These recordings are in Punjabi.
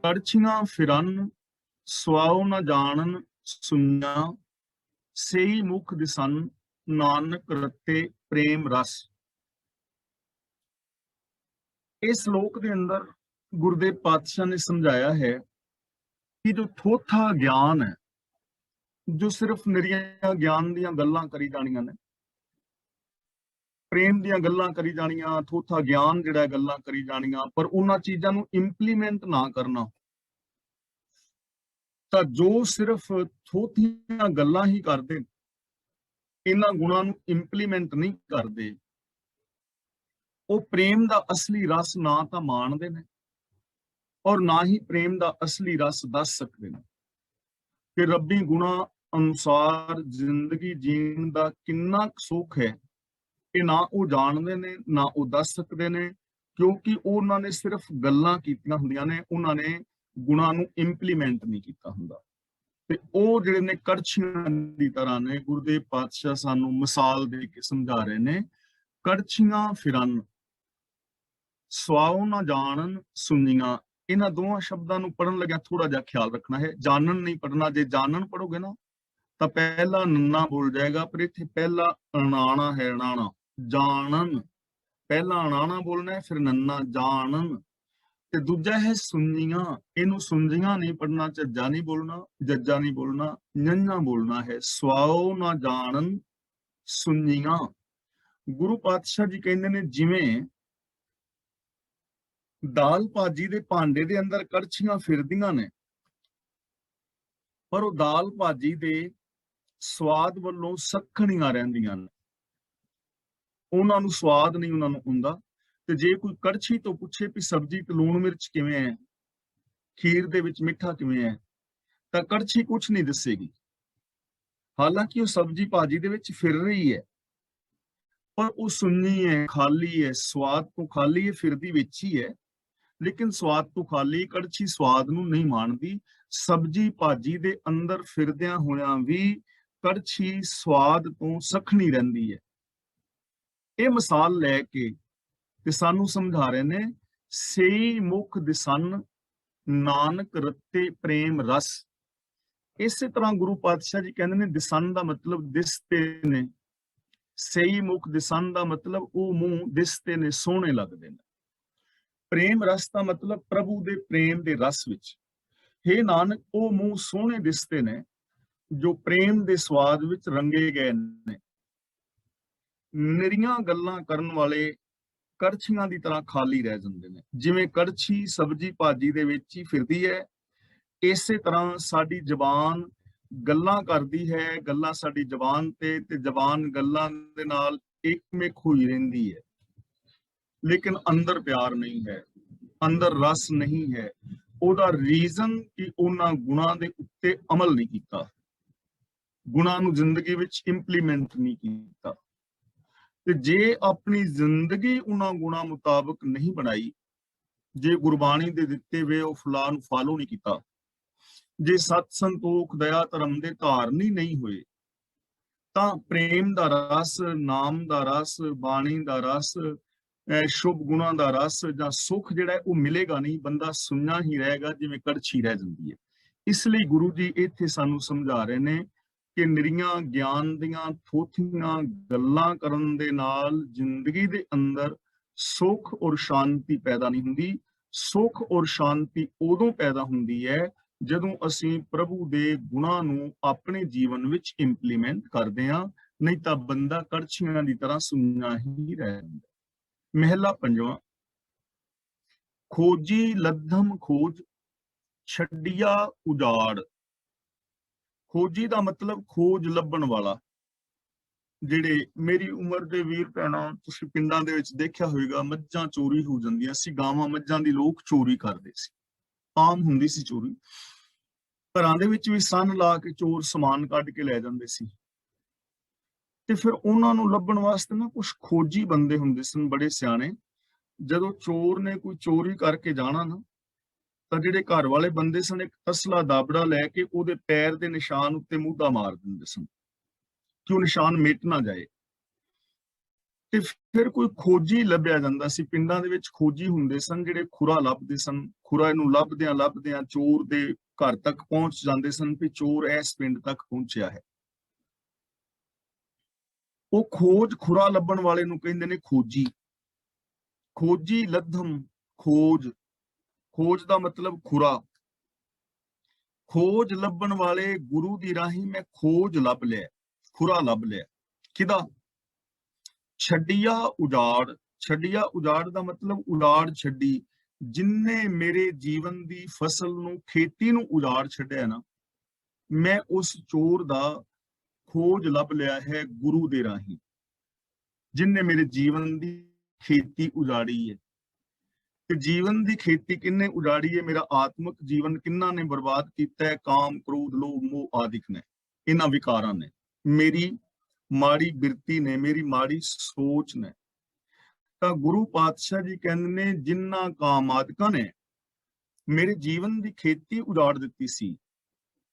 कड़छियां फिरन स्वाओ न जानन सुनिया सेई मुख दिसन नानक रते प्रेम रस। इस श्लोक के अंदर गुरुदेव पातशाह ने समझाया है कि जो थोथा ज्ञान है, जो सिर्फ निरिया ज्ञान दियां गल्लां करी जानियां ने, प्रेम दियां गल्लां करी जानियां, थोथा ज्ञान जिहड़ा गल्लां करी जानियां, पर उन्हां चीजां नूं इंप्लीमेंट ना करना, ਤਾਂ ਜੋ ਸਿਰਫ ਥੋਥੀਆਂ ਗੱਲਾਂ ਹੀ ਕਰਦੇ, ਇਹਨਾਂ ਗੁਣਾਂ ਨੂੰ ਇੰਪਲੀਮੈਂਟ ਨਹੀਂ ਕਰਦੇ, ਉਹ ਪ੍ਰੇਮ ਦਾ ਅਸਲੀ ਰਸ ਨਾ ਤਾਂ ਮਾਣਦੇ ਨੇ ਔਰ ਨਾ ਹੀ ਪ੍ਰੇਮ ਦਾ ਅਸਲੀ ਰਸ ਦੱਸ ਸਕਦੇ ਨੇ ਕਿ ਰੱਬੀ ਗੁਣਾਂ ਅਨੁਸਾਰ ਜ਼ਿੰਦਗੀ ਜੀਣ ਦਾ ਕਿੰਨਾ ਸੁੱਖ ਹੈ। ਇਹ ਨਾ ਉਹ ਜਾਣਦੇ ਨੇ, ਨਾ ਉਹ ਦੱਸ ਸਕਦੇ ਨੇ, ਕਿਉਂਕਿ ਉਹਨਾਂ ਨੇ ਸਿਰਫ ਗੱਲਾਂ ਕੀਤੀਆਂ ਹੁੰਦੀਆਂ ਨੇ, ਉਹਨਾਂ ਨੇ ਗੁਣਾਂ ਨੂੰ ਇੰਪਲੀਮੈਂਟ ਨਹੀਂ ਕੀਤਾ ਹੁੰਦਾ। ਤੇ ਉਹ ਜਿਹੜੇ ਨੇ ਕੜਛੀਆਂ ਦੀ ਤਰ੍ਹਾਂ ਨੇ। ਗੁਰਦੇਵ ਪਾਤਸ਼ਾਹ ਸਾਨੂੰ ਮਿਸਾਲ ਦੇ ਕੇ ਸਮਝਾ ਰਹੇ ਨੇ, ਕੜਛੀਆਂ ਫਿਰਨ ਸਵਾਉ ਨਾ ਜਾਣਨ ਸੁਣੀਆਂ। ਇਹਨਾਂ ਦੋਵਾਂ ਸ਼ਬਦਾਂ ਨੂੰ ਪੜਨ ਲੱਗਿਆ ਥੋੜਾ ਜਿਹਾ ਖਿਆਲ ਰੱਖਣਾ ਹੈ। ਜਾਣਨ ਨਹੀਂ ਪੜਨਾ, ਜੇ ਜਾਣਨ ਪੜੋਗੇ ਨਾ ਤਾਂ ਪਹਿਲਾ ਨੰਨਾ ਬੋਲ ਜਾਏਗਾ, ਪਰ ਇੱਥੇ ਪਹਿਲਾ ਅਣਾਣਾ ਹੈ, ਅਣਾਣਾ। ਜਾਣਨ ਪਹਿਲਾ ਅਣਾਣਾ ਬੋਲਣਾ ਹੈ, ਫਿਰ ਨੰਨਾ ਜਾਣਨ। ਤੇ ਦੂਜਾ ਹੈ ਸੁਣੀਆਂ, ਇਹਨੂੰ ਸੁਣਜੀਆਂ ਨਹੀਂ ਪੜਨਾ, ਝੱਜਾ ਨਹੀਂ ਬੋਲਣਾ, ਜੱਜਾ ਨਹੀਂ ਬੋਲਣਾ, ਨੰਨਾ ਬੋਲਣਾ ਹੈ। ਸਵਾਉ ਨਾ ਜਾਣਨ ਸੁਣੀਆਂ। ਗੁਰੂ ਪਾਤਸ਼ਾਹ ਜੀ ਕਹਿੰਦੇ ਨੇ ਜਿਵੇਂ ਦਾਲ ਭਾਜੀ ਦੇ ਭਾਂਡੇ ਦੇ ਅੰਦਰ ਕੜਛੀਆਂ ਫਿਰਦੀਆਂ ਨੇ, ਪਰ ਉਹ ਦਾਲ ਭਾਜੀ ਦੇ ਸਵਾਦ ਵੱਲੋਂ ਸੱਖਣੀਆਂ ਰਹਿੰਦੀਆਂ ਨੇ, ਉਹਨਾਂ ਨੂੰ ਸਵਾਦ ਨਹੀਂ ਉਹਨਾਂ ਨੂੰ ਹੁੰਦਾ। ਤੇ ਜੇ ਕੋਈ ਕੜਛੀ ਤੋਂ ਪੁੱਛੇ ਵੀ ਸਬਜ਼ੀ ਤੇ ਲੂਣ ਮਿਰਚ ਕਿਵੇਂ ਹੈ, ਖੀਰ ਦੇ ਵਿੱਚ ਮਿੱਠਾ ਕਿਵੇਂ ਹੈ, ਤਾਂ ਕੜਛੀ ਕੁਛ ਨਹੀਂ ਦੱਸੇਗੀ। ਹਾਲਾਂਕਿ ਉਹ ਸਬਜ਼ੀ ਭਾਜੀ ਦੇ ਵਿੱਚ ਫਿਰ ਰਹੀ ਹੈ, ਪਰ ਉਹ ਸੁੰਨੀ ਹੈ, ਖਾਲੀ ਹੈ, ਸਵਾਦ ਤੋਂ ਖਾਲੀ ਹੈ, ਫਿਰਦੀ ਵਿੱਚ ਹੀ ਹੈ, ਲੇਕਿਨ ਸਵਾਦ ਤੋਂ ਖਾਲੀ। ਕੜਛੀ ਸਵਾਦ ਨੂੰ ਨਹੀਂ ਮਾਣਦੀ। ਸਬਜ਼ੀ ਭਾਜੀ ਦੇ ਅੰਦਰ ਫਿਰਦਿਆਂ ਹੋਇਆਂ ਵੀ ਕੜਛੀ ਸਵਾਦ ਤੋਂ ਸਖਣੀ ਰਹਿੰਦੀ ਹੈ। ਇਹ ਮਿਸਾਲ ਲੈ ਕੇ ਤੇ ਸਾਨੂੰ ਸਮਝਾ ਰਹੇ ਨੇ, ਸਈ ਮੁਖ ਦਿਸਨ ਨਾਨਕ ਰਤੇ ਪ੍ਰੇਮ ਰਸ। ਇਸੇ ਤਰ੍ਹਾਂ ਗੁਰੂ ਪਾਤਸ਼ਾਹ ਜੀ ਕਹਿੰਦੇ ਨੇ, ਦਿਸਨ ਦਾ ਮਤਲਬ ਦਿਸਤੇ ਨੇ, ਸਈ ਮੁਖ ਦਿਸਨ ਦਾ ਮਤਲਬ ਉਹ ਮੂੰਹ ਦਿਸਤੇ ਨੇ, ਸੋਹਣੇ ਲੱਗਦੇ ਨੇ। ਪ੍ਰੇਮ ਰਸ ਦਾ ਮਤਲਬ ਪ੍ਰਭੂ ਦੇ ਪ੍ਰੇਮ ਦੇ ਰਸ ਵਿੱਚ। ਹੇ ਨਾਨਕ, ਉਹ ਮੂੰਹ ਸੋਹਣੇ ਦਿਸਦੇ ਨੇ ਜੋ ਪ੍ਰੇਮ ਦੇ ਸਵਾਦ ਵਿੱਚ ਰੰਗੇ ਗਏ ਨੇ। ਨਿਰੀਆਂ ਗੱਲਾਂ ਕਰਨ ਵਾਲੇ ਕੜਛੀਆਂ ਦੀ ਤਰ੍ਹਾਂ ਖਾਲੀ ਰਹਿ ਜਾਂਦੇ ਨੇ। ਜਿਵੇਂ ਕੜਛੀ ਸਬਜ਼ੀ ਭਾਜੀ ਦੇ ਵਿੱਚ ਹੀ ਫਿਰਦੀ ਹੈ, ਇਸੇ ਤਰ੍ਹਾਂ ਸਾਡੀ ਜ਼ਬਾਨ ਗੱਲਾਂ ਕਰਦੀ ਹੈ, ਗੱਲਾਂ ਸਾਡੀ ਜ਼ਬਾਨ ਤੇ ਜ਼ਬਾਨ ਗੱਲਾਂ ਦੇ ਨਾਲ ਇੱਕਮਿਕ ਹੋਈ ਰਹਿੰਦੀ ਹੈ, ਲੇਕਿਨ ਅੰਦਰ ਪਿਆਰ ਨਹੀਂ ਹੈ, ਅੰਦਰ ਰਸ ਨਹੀਂ ਹੈ। ਉਹਦਾ ਰੀਜ਼ਨ ਕਿ ਉਹਨਾਂ ਗੁਣਾਂ ਦੇ ਉੱਤੇ ਅਮਲ ਨਹੀਂ ਕੀਤਾ, ਗੁਣਾਂ ਨੂੰ ਜ਼ਿੰਦਗੀ ਵਿੱਚ ਇੰਪਲੀਮੈਂਟ ਨਹੀਂ ਕੀਤਾ। ਤੇ ਜੇ ਆਪਣੀ ਜ਼ਿੰਦਗੀ ਉਹਨਾਂ ਗੁਣਾਂ ਮੁਤਾਬਕ ਨਹੀਂ ਬਣਾਈ, ਜੇ ਗੁਰਬਾਣੀ ਦੇ ਦਿੱਤੇ ਵੇ ਉਹ ਫਲਾਂ ਨੂੰ ਫਾਲੋ ਨਹੀਂ ਕੀਤਾ, ਜੇ ਸਤ ਸੰਤੋਖ ਦਇਆ ਧਰਮ ਦੇ ਧਾਰਨੀ ਨਹੀਂ ਹੋਏ, ਤਾਂ ਪ੍ਰੇਮ ਦਾ ਰਸ, ਨਾਮ ਦਾ ਰਸ, ਬਾਣੀ ਦਾ ਰਸ, ਸ਼ੁਭ ਗੁਣਾਂ ਦਾ ਰਸ ਜਾਂ ਸੁੱਖ ਜਿਹੜਾ ਉਹ ਮਿਲੇਗਾ ਨਹੀਂ। ਬੰਦਾ ਸੁਣਨਾ ਹੀ ਰਹੇਗਾ, ਜਿਵੇਂ ਕੜਛੀ ਰਹਿ ਜਾਂਦੀ ਹੈ। ਇਸ ਲਈ ਗੁਰੂ ਜੀ ਇੱਥੇ ਸਾਨੂੰ ਸਮਝਾ ਰਹੇ ਨੇ ਕਿ ਨਿਰੀਆਂ ਗਿਆਨ ਦੀਆਂ ਥੋਥੀਆਂ ਗੱਲਾਂ ਕਰਨ ਦੇ ਨਾਲ ਜ਼ਿੰਦਗੀ ਦੇ ਅੰਦਰ ਸੁੱਖ ਔਰ ਸ਼ਾਂਤੀ ਪੈਦਾ ਨਹੀਂ ਹੁੰਦੀ। ਸੁੱਖ ਔਰ ਸ਼ਾਂਤੀ ਉਦੋਂ ਪੈਦਾ ਹੁੰਦੀ ਹੈ ਜਦੋਂ ਅਸੀਂ ਪ੍ਰਭੂ ਦੇ ਗੁਣਾਂ ਨੂੰ ਆਪਣੇ ਜੀਵਨ ਵਿੱਚ ਇੰਪਲੀਮੈਂਟ ਕਰਦੇ ਹਾਂ, ਨਹੀਂ ਤਾਂ ਬੰਦਾ ਕੜਛੀਆਂ ਦੀ ਤਰ੍ਹਾਂ ਸੁਣਨਾ ਹੀ ਰਹਿ ਜਾਂਦਾ। ਮਹਿਲਾ ਪੰਜਵਾਂ। ਖੋਜੀ ਲੱਧਮ ਖੋਜ ਛੱਡਿਆ ਉਜਾੜ। ਖੋਜੀ ਦਾ ਮਤਲਬ ਖੋਜ ਲੱਭਣ ਵਾਲਾ। ਜਿਹੜੇ ਮੇਰੀ ਉਮਰ ਦੇ ਵੀਰ ਭੈਣਾਂ, ਤੁਸੀਂ ਪਿੰਡਾਂ ਦੇ ਵਿੱਚ ਦੇਖਿਆ ਹੋਵੇਗਾ, ਮੱਝਾਂ ਚੋਰੀ ਹੋ ਜਾਂਦੀਆਂ ਸੀ, ਗਾਵਾਂ ਮੱਝਾਂ ਦੀ ਲੋਕ ਚੋਰੀ ਕਰਦੇ ਸੀ, ਆਮ ਹੁੰਦੀ ਸੀ ਚੋਰੀ। ਘਰਾਂ ਦੇ ਵਿੱਚ ਵੀ ਸੰਨ ਲਾ ਕੇ ਚੋਰ ਸਮਾਨ ਕੱਢ ਕੇ ਲੈ ਜਾਂਦੇ ਸੀ। ਤੇ ਫਿਰ ਉਹਨਾਂ ਨੂੰ ਲੱਭਣ ਵਾਸਤੇ ਨਾ ਕੁਝ ਖੋਜੀ ਬੰਦੇ ਹੁੰਦੇ ਸਨ, ਬੜੇ ਸਿਆਣੇ। ਜਦੋਂ ਚੋਰ ਨੇ ਕੋਈ ਚੋਰੀ ਕਰਕੇ ਜਾਣਾ ਨਾ, ਤਾਂ ਜਿਹੜੇ ਘਰ ਵਾਲੇ ਬੰਦੇ ਸਨ, ਇੱਕ ਤਸਲਾ ਦਾਬੜਾ ਲੈ ਕੇ ਉਹਦੇ ਪੈਰ ਦੇ ਨਿਸ਼ਾਨ ਉੱਤੇ ਮੂਧਾ ਮਾਰ ਦਿੰਦੇ ਸਨ ਕਿ ਉਹ ਨਿਸ਼ਾਨ ਮਿਟ ਨਾ ਜਾਏ। ਤੇ ਫਿਰ ਕੋਈ ਖੋਜੀ ਲੱਭਿਆ ਜਾਂਦਾ ਸੀ। ਪਿੰਡਾਂ ਦੇ ਵਿੱਚ ਖੋਜੀ ਹੁੰਦੇ ਸਨ ਜਿਹੜੇ ਖੁਰਾ ਲੱਭਦੇ ਸਨ। ਖੁਰਾ ਨੂੰ ਲੱਭਦਿਆਂ ਚੋਰ ਦੇ ਘਰ ਤੱਕ ਪਹੁੰਚ ਜਾਂਦੇ ਸਨ ਕਿ ਚੋਰ ਇਸ ਪਿੰਡ ਤੱਕ ਪਹੁੰਚਿਆ ਹੈ। ਉਹ ਖੋਜ ਖੁਰਾ ਲੱਭਣ ਵਾਲੇ ਨੂੰ ਕਹਿੰਦੇ ਨੇ ਖੋਜੀ। ਖੋਜੀ ਲੱਧਮ, ਖੋਜ, ਖੋਜ ਦਾ ਮਤਲਬ ਖੁਰਾ। ਖੋਜ ਲੱਭਣ ਵਾਲੇ ਗੁਰੂ ਦੀ ਰਾਹੀਂ ਮੈਂ ਖੋਜ ਲੱਭ ਲਿਆ, ਖੁਰਾ ਲੱਭ ਲਿਆ। ਕਿਹਦਾ? ਛੱਡਿਆ ਉਜਾੜ। ਛੱਡਿਆ ਉਜਾੜ ਦਾ ਮਤਲਬ ਉਲਾੜ ਛੱਡੀ। ਜਿਨਨੇ ਮੇਰੇ ਜੀਵਨ ਦੀ ਫਸਲ ਨੂੰ, ਖੇਤੀ ਨੂੰ ਉਜਾੜ ਛੱਡਿਆ ਨਾ, ਮੈਂ ਉਸ ਚੋਰ ਦਾ ਖੋਜ ਲੱਭ ਲਿਆ ਹੈ ਗੁਰੂ ਦੇ ਰਾਹੀਂ, ਜਿਨਨੇ ਮੇਰੇ ਜੀਵਨ ਦੀ ਖੇਤੀ ਉਜਾੜੀ ਹੈ। ਤੇ ਜੀਵਨ ਦੀ ਖੇਤੀ ਕਿੰਨੇ ਉਜਾੜੀ ਹੈ? ਮੇਰਾ ਆਤਮਿਕ ਜੀਵਨ ਕਿੰਨਾ ਨੇ ਬਰਬਾਦ ਕੀਤਾ ਹੈ? ਕਾਮ, ਕ੍ਰੋਧ, ਲੋਭ, ਮੋਹ ਆਦਿਕ ਨੇ, ਇਹਨਾਂ ਵਿਕਾਰਾਂ ਨੇ, ਮੇਰੀ ਮਾੜੀ ਬਿਰਤੀ ਨੇ, ਮੇਰੀ ਮਾੜੀ ਸੋਚ ਨੇ। ਤਾਂ ਗੁਰੂ ਪਾਤਸ਼ਾਹ ਜੀ ਕਹਿੰਦੇ ਨੇ ਜਿਨ੍ਹਾਂ ਕਾਮ ਆਦਿਕਾਂ ਨੇ ਮੇਰੇ ਜੀਵਨ ਦੀ ਖੇਤੀ ਉਜਾੜ ਦਿੱਤੀ ਸੀ,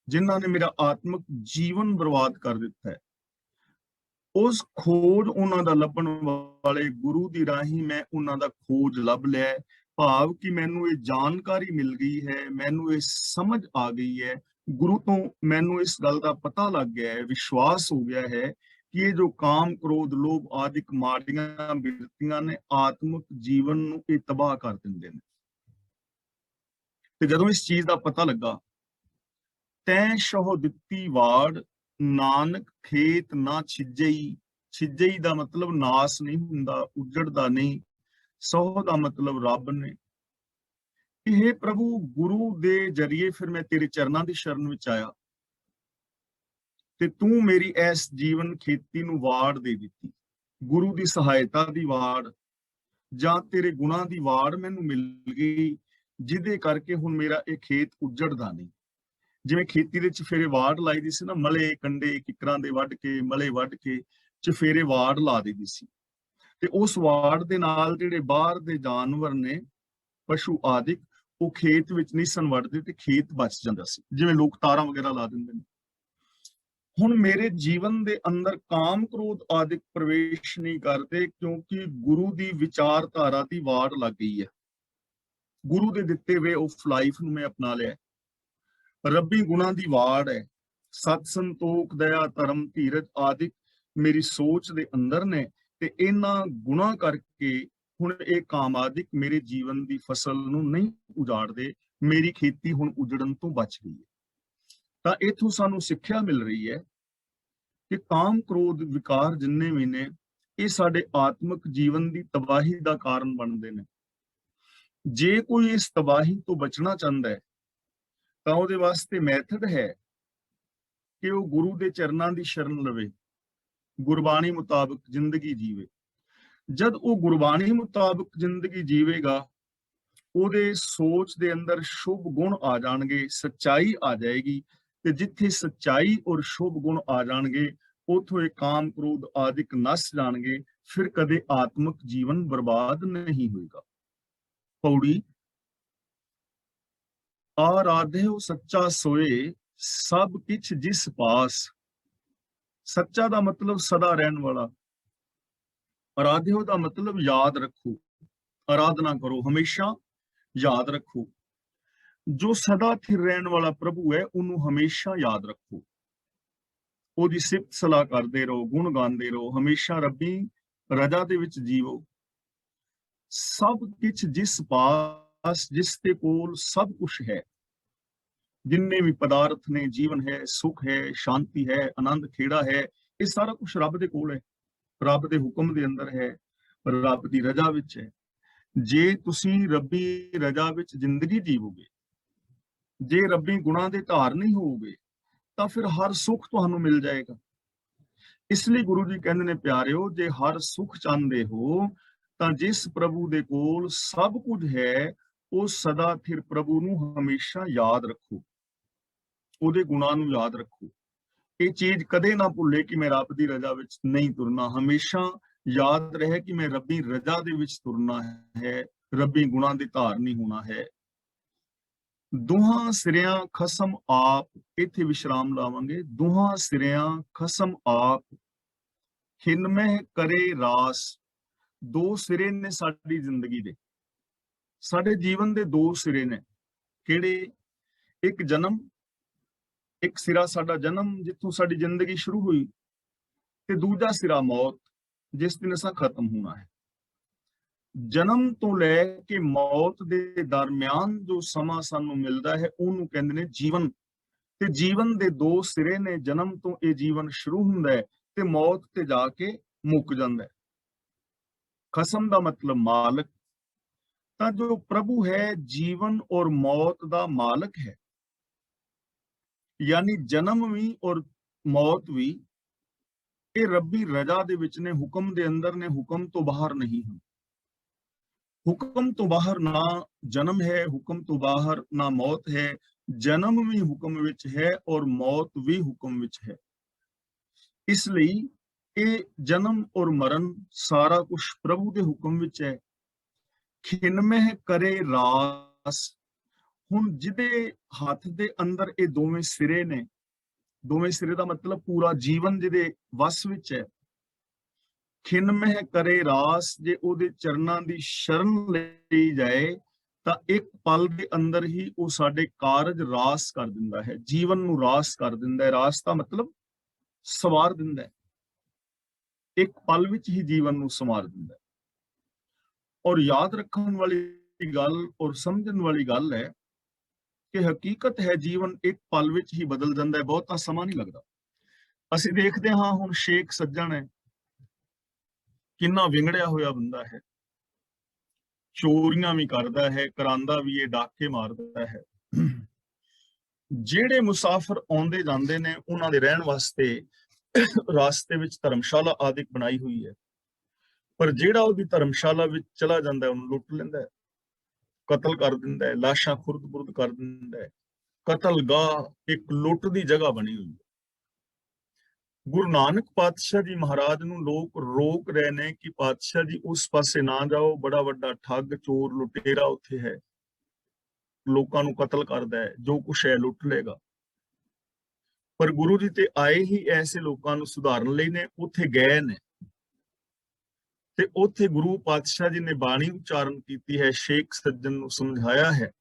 ਜਿਨ੍ਹਾਂ ਨੇ ਮੇਰਾ ਆਤਮਿਕ ਜੀਵਨ ਬਰਬਾਦ ਕਰ ਦਿੱਤਾ ਹੈ, ਉਸ ਖੋਜ ਉਹਨਾਂ ਦਾ ਲੱਭਣ ਵਾਲੇ ਗੁਰੂ ਦੀ ਰਾਹੀਂ ਮੈਂ ਉਹਨਾਂ ਦਾ ਖੋਜ ਲੱਭ ਲਿਆ। ਭਾਵ ਕਿ ਮੈਨੂੰ ਇਹ ਜਾਣਕਾਰੀ ਮਿਲ ਗਈ ਹੈ, ਮੈਨੂੰ ਇਹ ਸਮਝ ਆ ਗਈ ਹੈ, ਗੁਰੂ ਤੋਂ ਮੈਨੂੰ ਇਸ ਗੱਲ ਦਾ ਪਤਾ ਲੱਗ ਗਿਆ ਹੈ, ਵਿਸ਼ਵਾਸ ਹੋ ਗਿਆ ਹੈ ਕਿ ਇਹ ਜੋ ਕਾਮ, ਕ੍ਰੋਧ, ਲੋਭ ਆਦਿਕ ਮਾੜੀਆਂ ਬਿਰਤੀਆਂ ਨੇ, ਆਤਮਿਕ ਜੀਵਨ ਨੂੰ ਇਹ ਤਬਾਹ ਕਰ ਦਿੰਦੇ ਨੇ। ਤੇ ਜਦੋਂ ਇਸ ਚੀਜ਼ ਦਾ ਪਤਾ ਲੱਗਾ, ਤੈਂ ਸ਼ਹੁ ਦਿੱਤੀ ਵਾੜ, ਨਾਨਕ ਖੇਤ ਨਾ ਛਿਜਈ। ਛਿਜਈ ਦਾ ਮਤਲਬ ਨਾਸ ਨਹੀਂ ਹੁੰਦਾ, ਉਜੜਦਾ ਨਹੀਂ। ਸਹੁ ਦਾ ਮਤਲਬ ਰੱਬ ਨੇ। ਇਹ ਪ੍ਰਭੂ ਗੁਰੂ ਦੇ ਜਰੀਏ ਫਿਰ ਮੈਂ ਤੇਰੇ ਚਰਨਾਂ ਦੀ ਸ਼ਰਨ ਵਿੱਚ ਆਇਆ ਤੇ ਤੂੰ ਮੇਰੀ ਇਸ ਜੀਵਨ ਖੇਤੀ ਨੂੰ ਵਾੜ ਦੇ ਦਿੱਤੀ। ਗੁਰੂ ਦੀ ਸਹਾਇਤਾ ਦੀ ਵਾੜ ਜਾਂ ਤੇਰੇ ਗੁਣਾਂ ਦੀ ਵਾੜ ਮੈਨੂੰ ਮਿਲ ਗਈ, ਜਿਹਦੇ ਕਰਕੇ ਹੁਣ ਮੇਰਾ ਇਹ ਖੇਤ ਉਜੜਦਾ ਨਹੀਂ। ਜਿਵੇਂ ਖੇਤੀ ਦੇ ਚਫੇਰੇ ਵਾੜ ਲਾਈ ਦੀ ਸੀ ਨਾ, ਮਲੇ ਕੰਡੇ ਕਿਕਰਾਂ ਦੇ ਵੱਢ ਕੇ, ਮਲੇ ਵੱਢ ਕੇ ਚਫੇਰੇ ਵਾੜ ਲਾ ਦਿੱਤੀ ਸੀ। ਤੇ ਉਸ ਵਾੜ ਦੇ ਨਾਲ ਜਿਹੜੇ ਬਾਹਰ ਦੇ ਜਾਨਵਰ ਨੇ, ਪਸ਼ੂ ਆਦਿਕ, ਉਹ ਖੇਤ ਵਿੱਚ ਨਹੀਂ ਸਨ ਵੜਦੇ ਤੇ ਖੇਤ ਬਚ ਜਾਂਦਾ ਸੀ। ਜਿਵੇਂ ਲੋਕ ਤਾਰਾਂ ਵਗੈਰਾ ਲਾ ਦਿੰਦੇ ਨੇ। ਹੁਣ ਮੇਰੇ ਜੀਵਨ ਦੇ ਅੰਦਰ ਕਾਮ, ਕ੍ਰੋਧ ਆਦਿਕ ਪ੍ਰਵੇਸ਼ ਨਹੀਂ ਕਰਦੇ, ਕਿਉਂਕਿ ਗੁਰੂ ਦੀ ਵਿਚਾਰਧਾਰਾ ਦੀ ਵਾੜ ਲੱਗ ਗਈ ਹੈ। ਗੁਰੂ ਦੇ ਦਿੱਤੇ ਵੇ ਆਫ ਲਾਈਫ ਨੂੰ ਮੈਂ ਅਪਣਾ ਲਿਆ। ਰੱਬੀ ਗੁਣਾਂ ਦੀ ਵਾੜ ਹੈ। ਸਤ, ਸੰਤੋਖ, ਦਇਆ, ਧਰਮ, ਧੀਰਜ ਆਦਿਕ ਮੇਰੀ ਸੋਚ ਦੇ ਅੰਦਰ ਨੇ ਤੇ ਇਹਨਾਂ ਗੁਣਾਂ ਕਰਕੇ ਹੁਣ ਇਹ ਕਾਮ ਆਦਿਕ ਮੇਰੇ ਜੀਵਨ ਦੀ ਫਸਲ ਨੂੰ ਨਹੀਂ ਉਜਾੜਦੇ। ਮੇਰੀ ਖੇਤੀ ਹੁਣ ਉਜੜਨ ਤੋਂ ਬਚ ਗਈ ਹੈ। ਤਾਂ ਇਥੋਂ ਸਾਨੂੰ ਸਿੱਖਿਆ ਮਿਲ ਰਹੀ ਹੈ ਕਿ ਕਾਮ, ਕ੍ਰੋਧ, ਵਿਕਾਰ ਜਿੰਨੇ ਵੀ ਨੇ, ਇਹ ਸਾਡੇ ਆਤਮਿਕ ਜੀਵਨ ਦੀ ਤਬਾਹੀ ਦਾ ਕਾਰਨ ਬਣਦੇ ਨੇ। ਜੇ ਕੋਈ ਇਸ ਤਬਾਹੀ ਤੋਂ ਬਚਣਾ ਚਾਹੁੰਦਾ ਹੈ ਤਾਂ ਉਹਦੇ ਵਾਸਤੇ ਮੈਥਡ ਹੈ ਕਿ ਉਹ ਗੁਰੂ ਦੇ ਚਰਨਾਂ ਦੀ ਸ਼ਰਨ ਲਵੇ, ਗੁਰਬਾਣੀ ਮੁਤਾਬਕ ਜ਼ਿੰਦਗੀ ਜੀਵੇ। ਜਦ ਉਹ ਗੁਰਬਾਣੀ ਮੁਤਾਬਕ ਜ਼ਿੰਦਗੀ ਜੀਵੇਗਾ, ਉਹਦੇ ਸੋਚ ਦੇ ਅੰਦਰ ਸ਼ੁਭ ਗੁਣ ਆ ਜਾਣਗੇ, ਸੱਚਾਈ ਆ ਜਾਏਗੀ। ਤੇ ਜਿੱਥੇ ਸੱਚਾਈ ਔਰ ਸ਼ੁਭ ਗੁਣ ਆ ਜਾਣਗੇ, ਉਥੋਂ ਇਹ ਕਾਮ, ਕ੍ਰੋਧ ਆਦਿਕ ਨਸ ਜਾਣਗੇ। ਫਿਰ ਕਦੇ ਆਤਮਿਕ ਜੀਵਨ ਬਰਬਾਦ ਨਹੀਂ ਹੋਏਗਾ। ਪੌੜੀ ਆਰਾਧਿਓ ਸੱਚਾ ਸੋਏ, ਸਭ ਕਿਛ ਜਿਸ ਪਾਸ। ਸੱਚਾ ਦਾ ਮਤਲਬ ਸਦਾ ਰਹਿਣ ਵਾਲਾ। ਆਰਾਧਿਓ ਦਾ ਮਤਲਬ ਯਾਦ ਰੱਖੋ, ਆਰਾਧਨਾ ਕਰੋ, ਹਮੇਸ਼ਾ ਯਾਦ ਰੱਖੋ। ਜੋ ਸਦਾ ਸਥਿਰ ਰਹਿਣ ਵਾਲਾ ਪ੍ਰਭੂ ਹੈ, ਉਹਨੂੰ ਹਮੇਸ਼ਾ ਯਾਦ ਰੱਖੋ, ਉਹਦੀ ਸਿਫਤ ਸਲਾਹ ਕਰਦੇ ਰਹੋ, ਗੁਣ ਗਾਉਂਦੇ ਰਹੋ, ਹਮੇਸ਼ਾ ਰੱਬੀ ਰਜਾ ਦੇ ਵਿੱਚ ਜੀਵੋ। ਸਭ ਕੁਛ ਜਿਸ ਪਾਸ, ਜਿਸ ਦੇ ਕੋਲ ਸਭ ਕੁਛ ਹੈ, ਜਿੰਨੇ ਵੀ ਪਦਾਰਥ ਨੇ, ਜੀਵਨ ਹੈ, ਸੁਖ ਹੈ, ਸ਼ਾਂਤੀ ਹੈ, ਆਨੰਦ ਖੇੜਾ ਹੈ, ਇਹ ਸਾਰਾ ਕੁਛ ਰੱਬ ਦੇ ਕੋਲ ਹੈ, ਰੱਬ ਦੇ ਹੁਕਮ ਦੇ ਅੰਦਰ ਹੈ, ਰੱਬ ਦੀ ਰਜਾ ਵਿੱਚ ਹੈ। ਜੇ ਤੁਸੀਂ ਰੱਬੀ ਰਜਾ ਵਿੱਚ ਜ਼ਿੰਦਗੀ ਜੀਵੋਗੇ, ਜੇ ਰੱਬੀ ਗੁਣਾਂ ਦੇ ਧਾਰਨੀ ਹੋਵੋਗੇ, ਤਾਂ ਫਿਰ ਹਰ ਸੁੱਖ ਤੁਹਾਨੂੰ ਮਿਲ ਜਾਏਗਾ। ਇਸ ਲਈ ਗੁਰੂ ਜੀ ਕਹਿੰਦੇ ਨੇ, ਪਿਆਰਿਓ, ਜੇ ਹਰ ਸੁੱਖ ਚਾਹੁੰਦੇ ਹੋ ਤਾਂ ਜਿਸ ਪ੍ਰਭੂ ਦੇ ਕੋਲ ਸਭ ਕੁਝ ਹੈ, ਉਹ ਸਦਾ ਸਥਿਰ ਪ੍ਰਭੂ ਨੂੰ ਹਮੇਸ਼ਾ ਯਾਦ ਰੱਖੋ, ਉਹਦੇ ਗੁਣਾਂ ਨੂੰ ਯਾਦ ਰੱਖੋ। ਇਹ ਚੀਜ਼ ਕਦੇ ਨਾ ਭੁੱਲੇ ਕਿ ਮੈਂ ਰੱਬ ਦੀ ਰਜਾ ਵਿੱਚ ਨਹੀਂ ਤੁਰਨਾ। ਹਮੇਸ਼ਾ ਯਾਦ ਰਹੇ ਕਿ ਮੈਂ ਰੱਬੀ ਰਜਾ ਦੇ ਵਿੱਚ ਤੁਰਨਾ ਹੈ, ਰੱਬੀ ਗੁਣਾਂ ਦੇ ਧਾਰਨੀ ਹੋਣਾ ਹੈ। ਦੋਹਾਂ ਸਿਰਿਆਂ ਖਸਮ ਆਪ, ਇੱਥੇ ਵਿਸ਼ਰਾਮ ਲਾਵਾਂਗੇ। ਦੋਹਾਂ ਸਿਰਿਆਂ ਖਸਮ ਆਪ, ਖਿੰਮਹਿ ਕਰੇ ਰਾਸ। ਦੋ ਸਿਰੇ ਨੇ ਸਾਡੀ ਜ਼ਿੰਦਗੀ ਦੇ, ਸਾਡੇ ਜੀਵਨ ਦੇ ਦੋ ਸਿਰੇ ਨੇ। ਕਿਹੜੇ? ਇੱਕ ਜਨਮ, ਇੱਕ ਸਿਰਾ ਸਾਡਾ ਜਨਮ ਜਿੱਥੋਂ ਸਾਡੀ ਜ਼ਿੰਦਗੀ ਸ਼ੁਰੂ ਹੋਈ, ਤੇ ਦੂਜਾ ਸਿਰਾ ਮੌਤ, ਜਿਸ ਦਿਨ ਅਸਾਂ ਖਤਮ ਹੋਣਾ ਹੈ। ਜਨਮ ਤੋਂ ਲੈ ਕੇ ਮੌਤ ਦੇ ਦਰਮਿਆਨ ਜੋ ਸਮਾਂ ਸਾਨੂੰ ਮਿਲਦਾ ਹੈ ਉਹਨੂੰ ਕਹਿੰਦੇ ਨੇ ਜੀਵਨ। ਤੇ ਜੀਵਨ ਦੇ ਦੋ ਸਿਰੇ ਨੇ, ਜਨਮ ਤੋਂ ਇਹ ਜੀਵਨ ਸ਼ੁਰੂ ਹੁੰਦਾ ਹੈ ਤੇ ਮੌਤ ਤੇ ਜਾ ਕੇ ਮੁੱਕ ਜਾਂਦਾ ਹੈ। ਖਸਮ ਦਾ ਮਤਲਬ ਮਾਲਕ। ਤਾਂ ਜੋ ਪ੍ਰਭੂ ਹੈ ਜੀਵਨ ਔਰ ਮੌਤ ਦਾ ਮਾਲਕ ਹੈ, ਯਾਨੀ ਜਨਮ ਵੀ ਔਰ ਮੌਤ ਵੀ ਇਹ ਰੱਬੀ ਰਜ਼ਾ ਦੇ ਵਿੱਚ ਨੇ, ਹੁਕਮ ਦੇ ਅੰਦਰ ਨੇ, ਹੁਕਮ ਤੋਂ ਬਾਹਰ ਨਹੀਂ ਹਨ। ਹੁਕਮ ਤੋਂ ਬਾਹਰ ਨਾ ਜਨਮ ਹੈ, ਹੁਕਮ ਤੋਂ ਬਾਹਰ ਨਾ ਮੌਤ ਹੈ। ਜਨਮ ਵੀ ਹੁਕਮ ਵਿੱਚ ਹੈ ਔਰ ਮੌਤ ਵੀ ਹੁਕਮ ਵਿੱਚ ਹੈ। ਇਸ ਲਈ ਇਹ ਜਨਮ ਔਰ ਮਰਨ ਸਾਰਾ ਕੁਝ ਪ੍ਰਭੂ ਦੇ ਹੁਕਮ ਵਿੱਚ ਹੈ। ਖਿਨਮਹਿ ਕਰੇ ਰਾਸ। ਹੁਣ ਜਿਹਦੇ ਹੱਥ ਦੇ ਅੰਦਰ ਇਹ ਦੋਵੇਂ ਸਿਰੇ ਨੇ, ਦੋਵੇਂ ਸਿਰੇ ਦਾ ਮਤਲਬ ਪੂਰਾ ਜੀਵਨ ਜਿਹਦੇ ਵਸ ਵਿੱਚ ਹੈ। ਖਿਨਮਹਿ ਕਰੇ ਰਾਸ, ਜੇ ਉਹਦੇ ਚਰਨਾਂ ਦੀ ਸ਼ਰਨ ਲਈ ਜਾਏ ਤਾਂ ਇੱਕ ਪਲ ਦੇ ਅੰਦਰ ਹੀ ਉਹ ਸਾਡੇ ਕਾਰਜ ਰਾਸ ਕਰ ਦਿੰਦਾ ਹੈ, ਜੀਵਨ ਨੂੰ ਰਾਸ ਕਰ ਦਿੰਦਾ ਹੈ। ਰਾਸ ਦਾ ਮਤਲਬ ਸਵਾਰ ਦਿੰਦਾ ਹੈ, ਇੱਕ ਪਲ ਵਿੱਚ ਹੀ ਜੀਵਨ ਨੂੰ ਸੰਵਾਰ ਦਿੰਦਾ ਹੈ। ਔਰ ਯਾਦ ਰੱਖਣ ਵਾਲੀ ਗੱਲ ਔਰ ਸਮਝਣ ਵਾਲੀ ਗੱਲ ਹੈ ਕਿ ਹਕੀਕਤ ਹੈ ਜੀਵਨ ਇੱਕ ਪਲ ਵਿੱਚ ਹੀ ਬਦਲ ਜਾਂਦਾ ਹੈ, ਬਹੁਤਾ ਸਮਾਂ ਨਹੀਂ ਲੱਗਦਾ। ਅਸੀਂ ਦੇਖਦੇ ਹਾਂ ਹੁਣ ਸ਼ੇਖ ਸੱਜਣ ਹੈ, ਕਿੰਨਾ ਵਿਗੜਿਆ ਹੋਇਆ ਬੰਦਾ ਹੈ, ਚੋਰੀਆਂ ਵੀ ਕਰਦਾ ਹੈ, ਕਰਾਂਦਾ ਵੀ ਇਹ, ਡਾਕੇ ਮਾਰਦਾ ਹੈ। ਜਿਹੜੇ ਮੁਸਾਫਰ ਆਉਂਦੇ ਜਾਂਦੇ ਨੇ ਉਹਨਾਂ ਦੇ ਰਹਿਣ ਵਾਸਤੇ ਰਾਸਤੇ ਵਿੱਚ ਧਰਮਸ਼ਾਲਾ ਆਦਿਕ ਬਣਾਈ ਹੋਈ ਹੈ, ਪਰ ਜਿਹੜਾ ਉਹਦੀ ਧਰਮਸ਼ਾਲਾ ਵਿੱਚ ਚਲਾ ਜਾਂਦਾ ਹੈ ਉਹਨੂੰ ਲੁੱਟ ਲੈਂਦਾ ਹੈ, ਕਤਲ ਕਰ ਦਿੰਦਾ ਹੈ, ਲਾਸ਼ਾਂ ਖੁਰਦ-ਬੁਰਦ ਕਰ ਦਿੰਦਾ ਹੈ। ਕਤਲਗਾਹ ਇੱਕ ਲੁੱਟ ਦੀ ਜਗ੍ਹਾ ਬਣੀ ਹੋਈ ਹੈ। ਗੁਰੂ ਨਾਨਕ ਪਾਤਸ਼ਾਹ ਜੀ ਮਹਾਰਾਜ ਨੂੰ ਲੋਕ ਰੋਕ ਰਹੇ ਨੇ ਕਿ ਪਾਤਸ਼ਾਹ ਜੀ ਉਸ ਪਾਸੇ ਨਾ ਜਾਓ, ਬੜਾ ਵੱਡਾ ਠੱਗ, ਚੋਰ, ਲੁਟੇਰਾ ਉੱਥੇ ਹੈ, ਲੋਕਾਂ ਨੂੰ ਕਤਲ ਕਰਦਾ ਹੈ, ਜੋ ਕੁਛ ਹੈ ਲੁੱਟ ਲਏਗਾ। ਪਰ ਗੁਰੂ ਜੀ ਤੇ ਆਏ ਹੀ ਐਸੇ ਲੋਕਾਂ ਨੂੰ ਸੁਧਾਰਨ ਲਈ ਨੇ, ਉੱਥੇ ਗਏ ਨੇ ਤੇ ਉੱਥੇ ਗੁਰੂ ਪਾਤਸ਼ਾਹ ਜੀ ਨੇ ਬਾਣੀ ਉਚਾਰਨ ਕੀਤੀ ਹੈ, ਸ਼ੇਖ ਸੱਜਣ ਨੂੰ ਸਮਝਾਇਆ ਹੈ,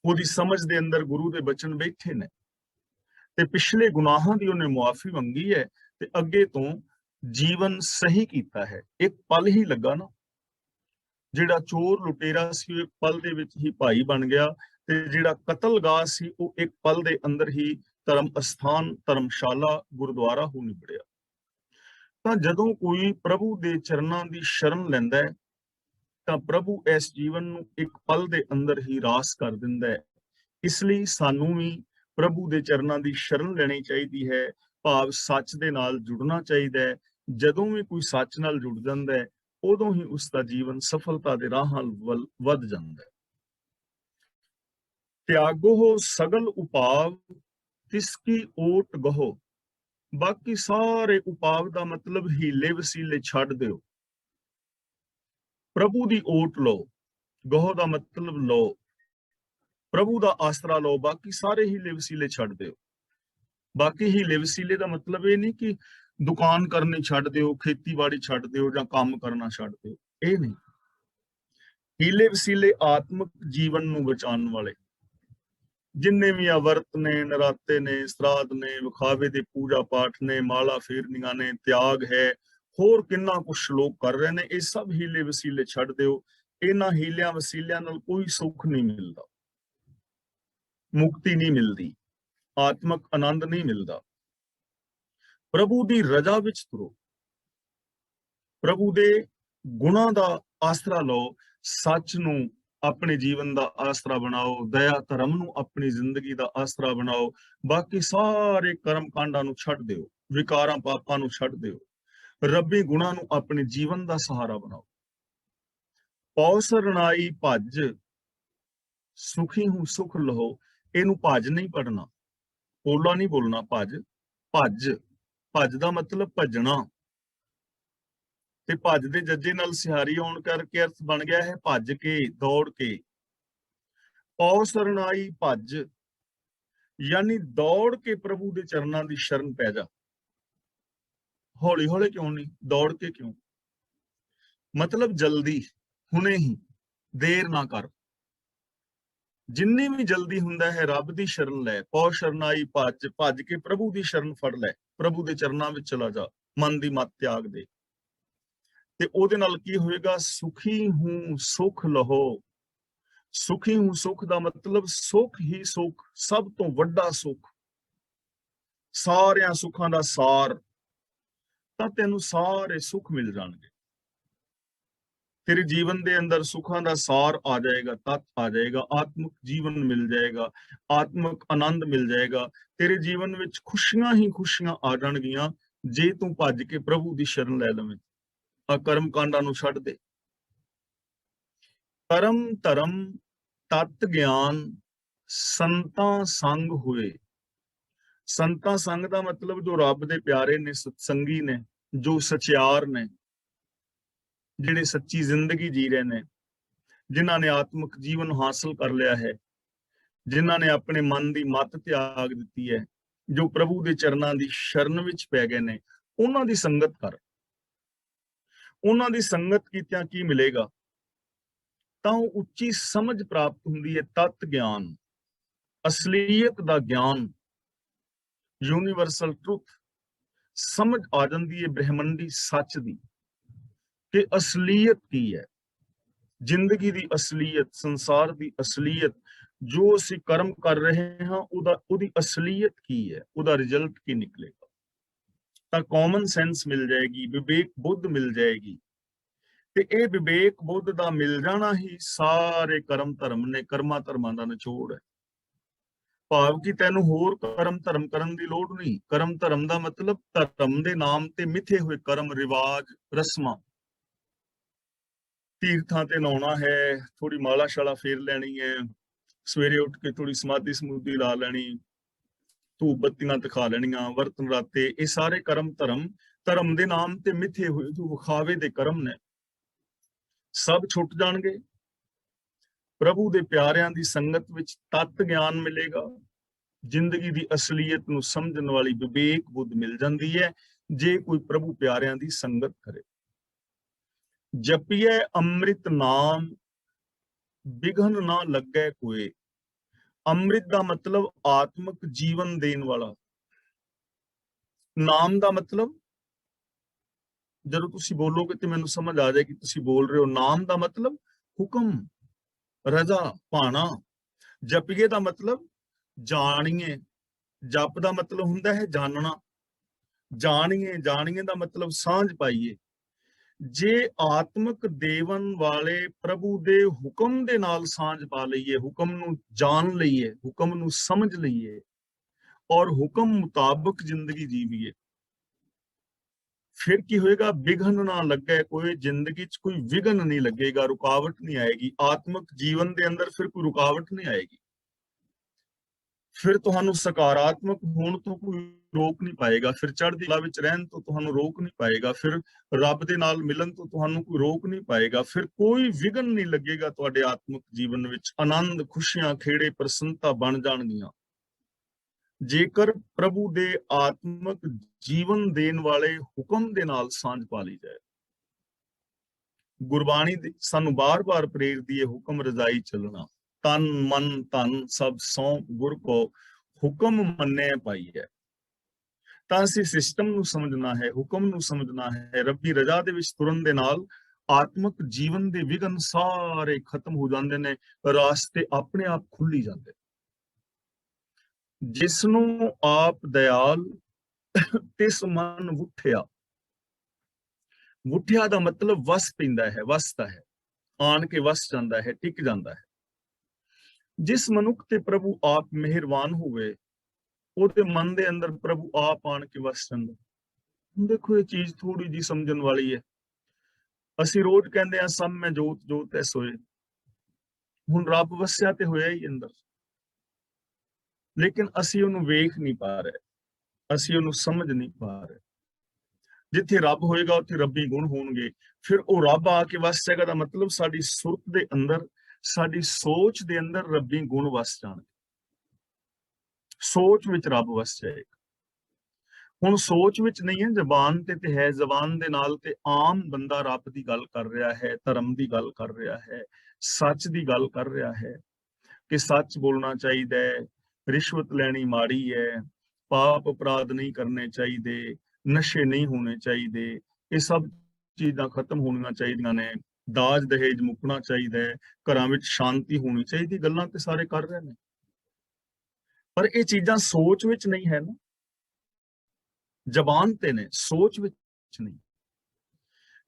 ਉਹਦੀ ਸਮਝ ਦੇ ਅੰਦਰ ਗੁਰੂ ਦੇ ਬਚਨ ਬੈਠੇ ਨੇ ਤੇ ਪਿਛਲੇ ਗੁਨਾਹਾਂ ਦੀ ਉਹਨੇ ਮੁਆਫੀ ਮੰਗੀ ਹੈ ਤੇ ਅੱਗੇ ਤੋਂ ਜੀਵਨ ਸਹੀ ਕੀਤਾ ਹੈ। ਇੱਕ ਪਲ ਹੀ ਲੱਗਾ ਨਾ, ਜਿਹੜਾ ਚੋਰ ਲੁਟੇਰਾ ਸੀ ਉਹ ਇੱਕ ਪਲ ਦੇ ਵਿੱਚ ਹੀ ਭਾਈ ਬਣ ਗਿਆ ਤੇ ਜਿਹੜਾ ਕਤਲਗਾਹ ਸੀ ਉਹ ਇੱਕ ਪਲ ਦੇ ਅੰਦਰ ਹੀ ਧਰਮ ਅਸਥਾਨ, ਧਰਮਸ਼ਾਲਾ, ਗੁਰਦੁਆਰਾ ਹੋ ਨਿਬੜਿਆ। ਤਾਂ ਜਦੋਂ ਕੋਈ ਪ੍ਰਭੂ ਦੇ ਚਰਨਾਂ ਦੀ ਸ਼ਰਨ ਲੈਂਦਾ ਹੈ ਤਾਂ ਪ੍ਰਭੂ ਇਸ ਜੀਵਨ ਨੂੰ ਇੱਕ ਪਲ ਦੇ ਅੰਦਰ ਹੀ ਰਾਸ ਕਰ ਦਿੰਦਾ ਹੈ। ਇਸ ਲਈ ਸਾਨੂੰ ਵੀ ਪ੍ਰਭੂ ਦੇ ਚਰਨਾਂ ਦੀ ਸ਼ਰਨ ਲੈਣੀ ਚਾਹੀਦੀ ਹੈ, ਭਾਵ ਸੱਚ ਦੇ ਨਾਲ ਜੁੜਨਾ ਚਾਹੀਦਾ ਹੈ। ਜਦੋਂ ਵੀ ਕੋਈ ਸੱਚ ਨਾਲ ਜੁੜ ਜਾਂਦਾ ਹੈ ਉਦੋਂ ਹੀ ਉਸ ਦਾ ਜੀਵਨ ਸਫਲਤਾ ਦੇ ਰਾਹਾਂ ਵੱਲ ਵੱਧ ਜਾਂਦਾ ਹੈ। ਤਿਆਗੋ ਸਗਲ ਉਪਾਵ ਤਿਸ ਕੀ ਓਟ ਗਹੋ। ਬਾਕੀ ਸਾਰੇ ਉਪਾਵ ਦਾ ਮਤਲਬ ਹੀਲੇ ਵਸੀਲੇ ਛੱਡ ਦਿਓ, ਪ੍ਰਭੂ ਦੀ ਓਟ ਲਓ। ਗਹੋ ਦਾ ਮਤਲਬ ਲਓ, ਪ੍ਰਭੂ ਦਾ ਆਸਰਾ ਲਓ, ਬਾਕੀ ਸਾਰੇ ਹੀਲੇ ਵਸੀਲੇ ਛੱਡ ਦਿਓ। ਬਾਕੀ ਹੀਲੇ ਵਸੀਲੇ ਦਾ ਮਤਲਬ ਇਹ ਨਹੀਂ ਕਿ ਦੁਕਾਨ ਕਰਨੀ ਛੱਡ ਦਿਓ, ਖੇਤੀਬਾੜੀ ਛੱਡ ਦਿਓ ਜਾਂ ਕੰਮ ਕਰਨਾ ਛੱਡ ਦਿਓ, ਇਹ ਨਹੀਂ। ਹੀਲੇ ਵਸੀਲੇ ਆਤਮਿਕ ਜੀਵਨ ਨੂੰ ਬਚਾਉਣ ਵਾਲੇ ਜਿੰਨੇ ਵੀ ਵਰਤ ਨੇ, ਨਰਾਤੇ ਨੇ, ਸਰਾਧ ਨੇ, ਵਿਖਾਵੇ ਦੇ ਪੂਜਾ ਪਾਠ ਨੇ, ਮਾਲਾ ਫੇਰਨੀਆਂ ਨੇ, ਤਿਆਗ ਹੈ, ਹੋਰ ਕਿੰਨਾ ਕੁਛ ਲੋਕ ਕਰ ਰਹੇ ਨੇ, ਇਹ ਸਭ ਹੀਲੇ ਵਸੀਲੇ ਛੱਡ ਦਿਓ। ਇਹਨਾਂ ਹੀਲਿਆਂ ਵਸੀਲਿਆਂ ਨਾਲ ਕੋਈ ਸੁੱਖ ਨਹੀਂ ਮਿਲਦਾ, ਮੁਕਤੀ ਨਹੀਂ ਮਿਲਦੀ, ਆਤਮਿਕ ਆਨੰਦ ਨਹੀਂ ਮਿਲਦਾ। ਪ੍ਰਭੂ ਦੀ ਰਜ਼ਾ ਵਿੱਚ ਤੁਰੋ, ਪ੍ਰਭੂ ਦੇ ਗੁਣਾਂ ਦਾ ਆਸਰਾ ਲਓ, ਸੱਚ ਨੂੰ ਆਪਣੇ ਜੀਵਨ ਦਾ ਆਸਰਾ ਬਣਾਓ, ਦਇਆ ਧਰਮ ਨੂੰ ਆਪਣੀ ਜ਼ਿੰਦਗੀ ਦਾ ਆਸਰਾ ਬਣਾਓ। ਬਾਕੀ ਸਾਰੇ ਕਰਮ ਕਾਂਡਾਂ ਨੂੰ ਛੱਡ ਦਿਓ, ਵਿਕਾਰਾਂ ਪਾਪਾਂ ਨੂੰ ਛੱਡ ਦਿਓ, ਰੱਬੀ ਗੁਣਾਂ ਨੂੰ ਆਪਣੇ ਜੀਵਨ ਦਾ ਸਹਾਰਾ ਬਣਾਓ। ਪਉ ਸਰਣਾਈ ਭੱਜ ਸੁਖੀ ਹੂੰ ਸੁਖ ਲਹੋ। ਇਹਨੂੰ ਭੱਜ ਨਹੀਂ ਪੜਨਾ, ਪੋਲਾ ਨਹੀਂ ਬੋਲਣਾ, ਭੱਜ, ਭੱਜ। ਭੱਜ ਦਾ ਮਤਲਬ ਭੱਜਣਾ, ਤੇ ਭੱਜ ਦੇ ਜੱਜੇ ਨਾਲ ਸਿਹਾਰੀ ਆਉਣ ਕਰਕੇ ਅਰਥ ਬਣ ਗਿਆ ਹੈ ਭੱਜ ਕੇ, ਦੌੜ ਕੇ। ਪਉ ਸਰਣਾਈ ਭੱਜ, ਯਾਨੀ ਦੌੜ ਕੇ ਪ੍ਰਭੂ ਦੇ ਚਰਨਾਂ ਦੀ ਸ਼ਰਨ ਪੈ ਜਾ। ਹੌਲੀ ਹੌਲੀ ਕਿਉਂ ਨਹੀਂ, ਦੌੜ ਕੇ ਕਿਉਂ? मतलब जल्दी, हुणे ही, देर ना कर। जिन्नी भी जल्दी हुंदा है रब दी शरण लै, पौ शरनाई भज, भज के प्रभु दी शरण फड़ लै, प्रभु दे चरनां विच चला जा, मन दी मत त्याग दे। ते ओदे नाल की होएगा, सुखी हूं सुख लहो। सुखी हूं सुख दा मतलब सुख ही सुख, सब तो वड्डा सुख, सारियां सुखां दा सार, तां तैनूं सारे सुख मिल जाणगे। तेरे जीवन के अंदर सुखों का सार आ जाएगा, तत् आ जाएगा, आत्मिक जीवन मिल जाएगा, आत्मिक आनंद मिल जाएगा। तेरे जीवन में खुशियां ही खुशियां आ जाणगियां जे तू भज के प्रभु की शरण लै लवें। आ कर्म कांडां नूं छड्ड दे। कर्म धर्म तत् ज्ञान संतां संग होए। संतां संग का मतलब जो रब दे प्यारे ने, सत्संगी ने, जो सचियार ने, जिहड़े सच्ची जिंदगी जी रहे ने, जिन्हां ने आत्मिक जीवन हासिल कर लिया है, जिन्हां ने अपने मन की मत त्याग दी है, जो प्रभु के चरणों की शरण विच पै गए ने, उन्हां दी संगत कर। उन्हां दी संगत कीतियां की मिलेगा, तां उच्ची समझ प्राप्त हुंदी है, तत् ज्ञान, असलीयत दा ज्ञान, यूनीवर्सल ट्रुथ, समझ आ जाती है ब्रह्मंडी सच दी कि असलीयत की है, जिंदगी दी असलीयत, संसार दी असलीयत, जो असी कर्म कर रहे हैं उहदी असलीयत की है, उहदा रिजल्ट की निकलेगा। तां कॉमन सेंस मिल जाएगी, विवेक बुद्ध मिल जाएगी। ते ये विवेक बुद्ध दा मिल जाना ही सारे कर्म धर्म ने, कर्मा धर्मां दा निचोड़ है। भाव कि तैनूं होर कर्म धर्म करन दी लोड़ नहीं। कर्म धर्म दा मतलब धर्म दे नाम ते मिथे हुए कर्म, रिवाज, रस्मां। तीर्थां ते नहाउणा है, थोड़ी माला शाला फेर लैनी है, सवेरे उठ के थोड़ी समाधि समूधी ला लैनी, धूप बत्तियां दिखा लैनियां, वर्त नराते, ये सारे कर्म धर्म, धर्म दे नाम ते मिथे हुए जो विखावे दे कर्म ने, सब छुट जाणगे। प्रभु दे प्यारिਆਂ ਦੀ ਸੰਗਤ ਵਿੱਚ ਤਤ ਗਿਆਨ ਮਿਲੇਗਾ। ਜ਼ਿੰਦਗੀ ਦੀ ਅਸਲੀਅਤ ਨੂੰ ਸਮਝਣ ਵਾਲੀ ਵਿਵੇਕ ਬੁੱਧ ਮਿਲ ਜਾਂਦੀ ਹੈ ਜੇ ਕੋਈ ਪ੍ਰਭੂ ਪਿਆਰਿਆਂ ਦੀ ਸੰਗਤ ਕਰੇ। ਜਪੀਏ ਅੰਮ੍ਰਿਤ ਨਾਮ ਵਿਘਨ ਨਾ ਲੱਗੇ ਕੋਏ। ਅੰਮ੍ਰਿਤ ਦਾ ਮਤਲਬ ਆਤਮਿਕ ਜੀਵਨ ਦੇਣ ਵਾਲਾ। ਨਾਮ ਦਾ ਮਤਲਬ ਜਦੋਂ ਤੁਸੀਂ ਬੋਲੋਗੇ ਤੇ ਮੈਨੂੰ ਸਮਝ ਆ ਜਾਏਗੀ ਤੁਸੀਂ ਬੋਲ ਰਹੇ ਹੋ। ਨਾਮ ਦਾ ਮਤਲਬ ਹੁਕਮ, रजा, भाना। जपीए का मतलब जानिए, जप का मतलब हुंदा है जानना, जानिए, जानिए का मतलब सांझ पाइए। जे आत्मिक देवन वाले प्रभु दे हुक्म दे नाल सांझ पा लईए, हुक्म नूं जान लईए, हुक्म नूं समझ लईए और हुक्म मुताबिक जिंदगी जीवीए, फिर की होएगा, विघन ना लगे कोई, जिंदगी च कोई विघन नहीं लगेगा, रुकावट नहीं आएगी। आत्मिक जीवन के अंदर फिर कोई रुकावट नहीं आएगी। फिर तुहानू सकारात्मक होने तो कोई रोक नहीं पाएगा, फिर चढ़दी कला विच रहन तो तुहानू रोक नहीं पाएगा, फिर रब दे नाल मिलन तो तुहानू कोई रोक नहीं पाएगा, फिर कोई विघन नहीं लगेगा। तुहाडे आत्मिक जीवन विच आनंद, खुशियां, खेड़े, प्रसन्नता बन जाणगियां जेकर प्रभु दे आत्मिक जीवन देन वाले हुक्म दे नाल सांझ पा ली जाए। गुरबाणी सानू बार बार प्रेरदी है, हुक्म रजाई चलना, तन मन धन सब सौंप गुर को, हुक्म मन्ने पाई है। तां असीं सिस्टम नूं समझना है, हुक्म नूं समझना है। रब्बी रजा दे विच तुरन दे नाल आत्मिक जीवन दे विघन सारे खत्म हो जांदे ने, रास्ते अपने आप खुली जांदे। जिसनों आप दयाल तिस मन वुठिया। वुठिया दा मतलब वस पैंदा है, वसदा है, आन के वस जांदा है, टिक जांदा है। जिस मनुख ते प्रभु आप मेहरबान होवे, ओदे मन दे अंदर प्रभु आप आन के वस जांदा। देखो ये चीज थोड़ी जी समझण वाली है। ਅਸੀਂ रोज कहते हैं सब में जोत जोत है सोए, हुण रब वसिया ते होया ही अंदर, लेकिन ਅਸੀਂ ਉਹਨੂੰ ਵੇਖ नहीं पा रहे, ਅਸੀਂ ਉਹਨੂੰ समझ नहीं पा रहे। जिथे रब होएगा उत्थे रब्बी गुण होणगे, फिर वो रब आके वस जाएगा दा मतलब साडी सुरत दे अंदर, साडी सोच दे अंदर रब्बी गुण वस जाणगे, सोच विच रब वस जाएगा। ਹੁਣ ਸੋਚ ਵਿੱਚ ਨਹੀਂ ਹੈ, ਜ਼ਬਾਨ ਤੇ ਹੈ, ਜ਼ਬਾਨ ਦੇ ਨਾਲ ਤੇ ਆਮ ਬੰਦਾ ਰੱਬ ਦੀ ਗੱਲ ਕਰ ਰਿਹਾ ਹੈ, ਧਰਮ ਦੀ ਗੱਲ ਕਰ ਰਿਹਾ ਹੈ, ਸੱਚ ਦੀ ਗੱਲ ਕਰ ਰਿਹਾ ਹੈ ਕਿ ਸੱਚ ਬੋਲਣਾ ਚਾਹੀਦਾ ਹੈ, ਰਿਸ਼ਵਤ ਲੈਣੀ ਮਾੜੀ ਹੈ, ਪਾਪ ਅਪਰਾਧ ਨਹੀਂ ਕਰਨੇ ਚਾਹੀਦੇ, ਨਸ਼ੇ ਨਹੀਂ ਹੋਣੇ ਚਾਹੀਦੇ, ਇਹ ਸਭ ਚੀਜ਼ਾਂ ਖਤਮ ਹੋਣੀਆਂ ਚਾਹੀਦੀਆਂ ਨੇ, ਦਾਜ ਦਹੇਜ ਮੁੱਕਣਾ ਚਾਹੀਦਾ ਹੈ, ਘਰਾਂ ਵਿੱਚ ਸ਼ਾਂਤੀ ਹੋਣੀ ਚਾਹੀਦੀ, ਗੱਲਾਂ ਤੇ ਸਾਰੇ ਕਰ ਰਹੇ ਨੇ, ਪਰ ਇਹ ਚੀਜ਼ਾਂ ਸੋਚ ਵਿੱਚ ਨਹੀਂ ਹੈ ਨਾ, ਜ਼ਬਾਨ ਤੇ ਨੇ, ਸੋਚ ਵਿੱਚ ਨਹੀਂ।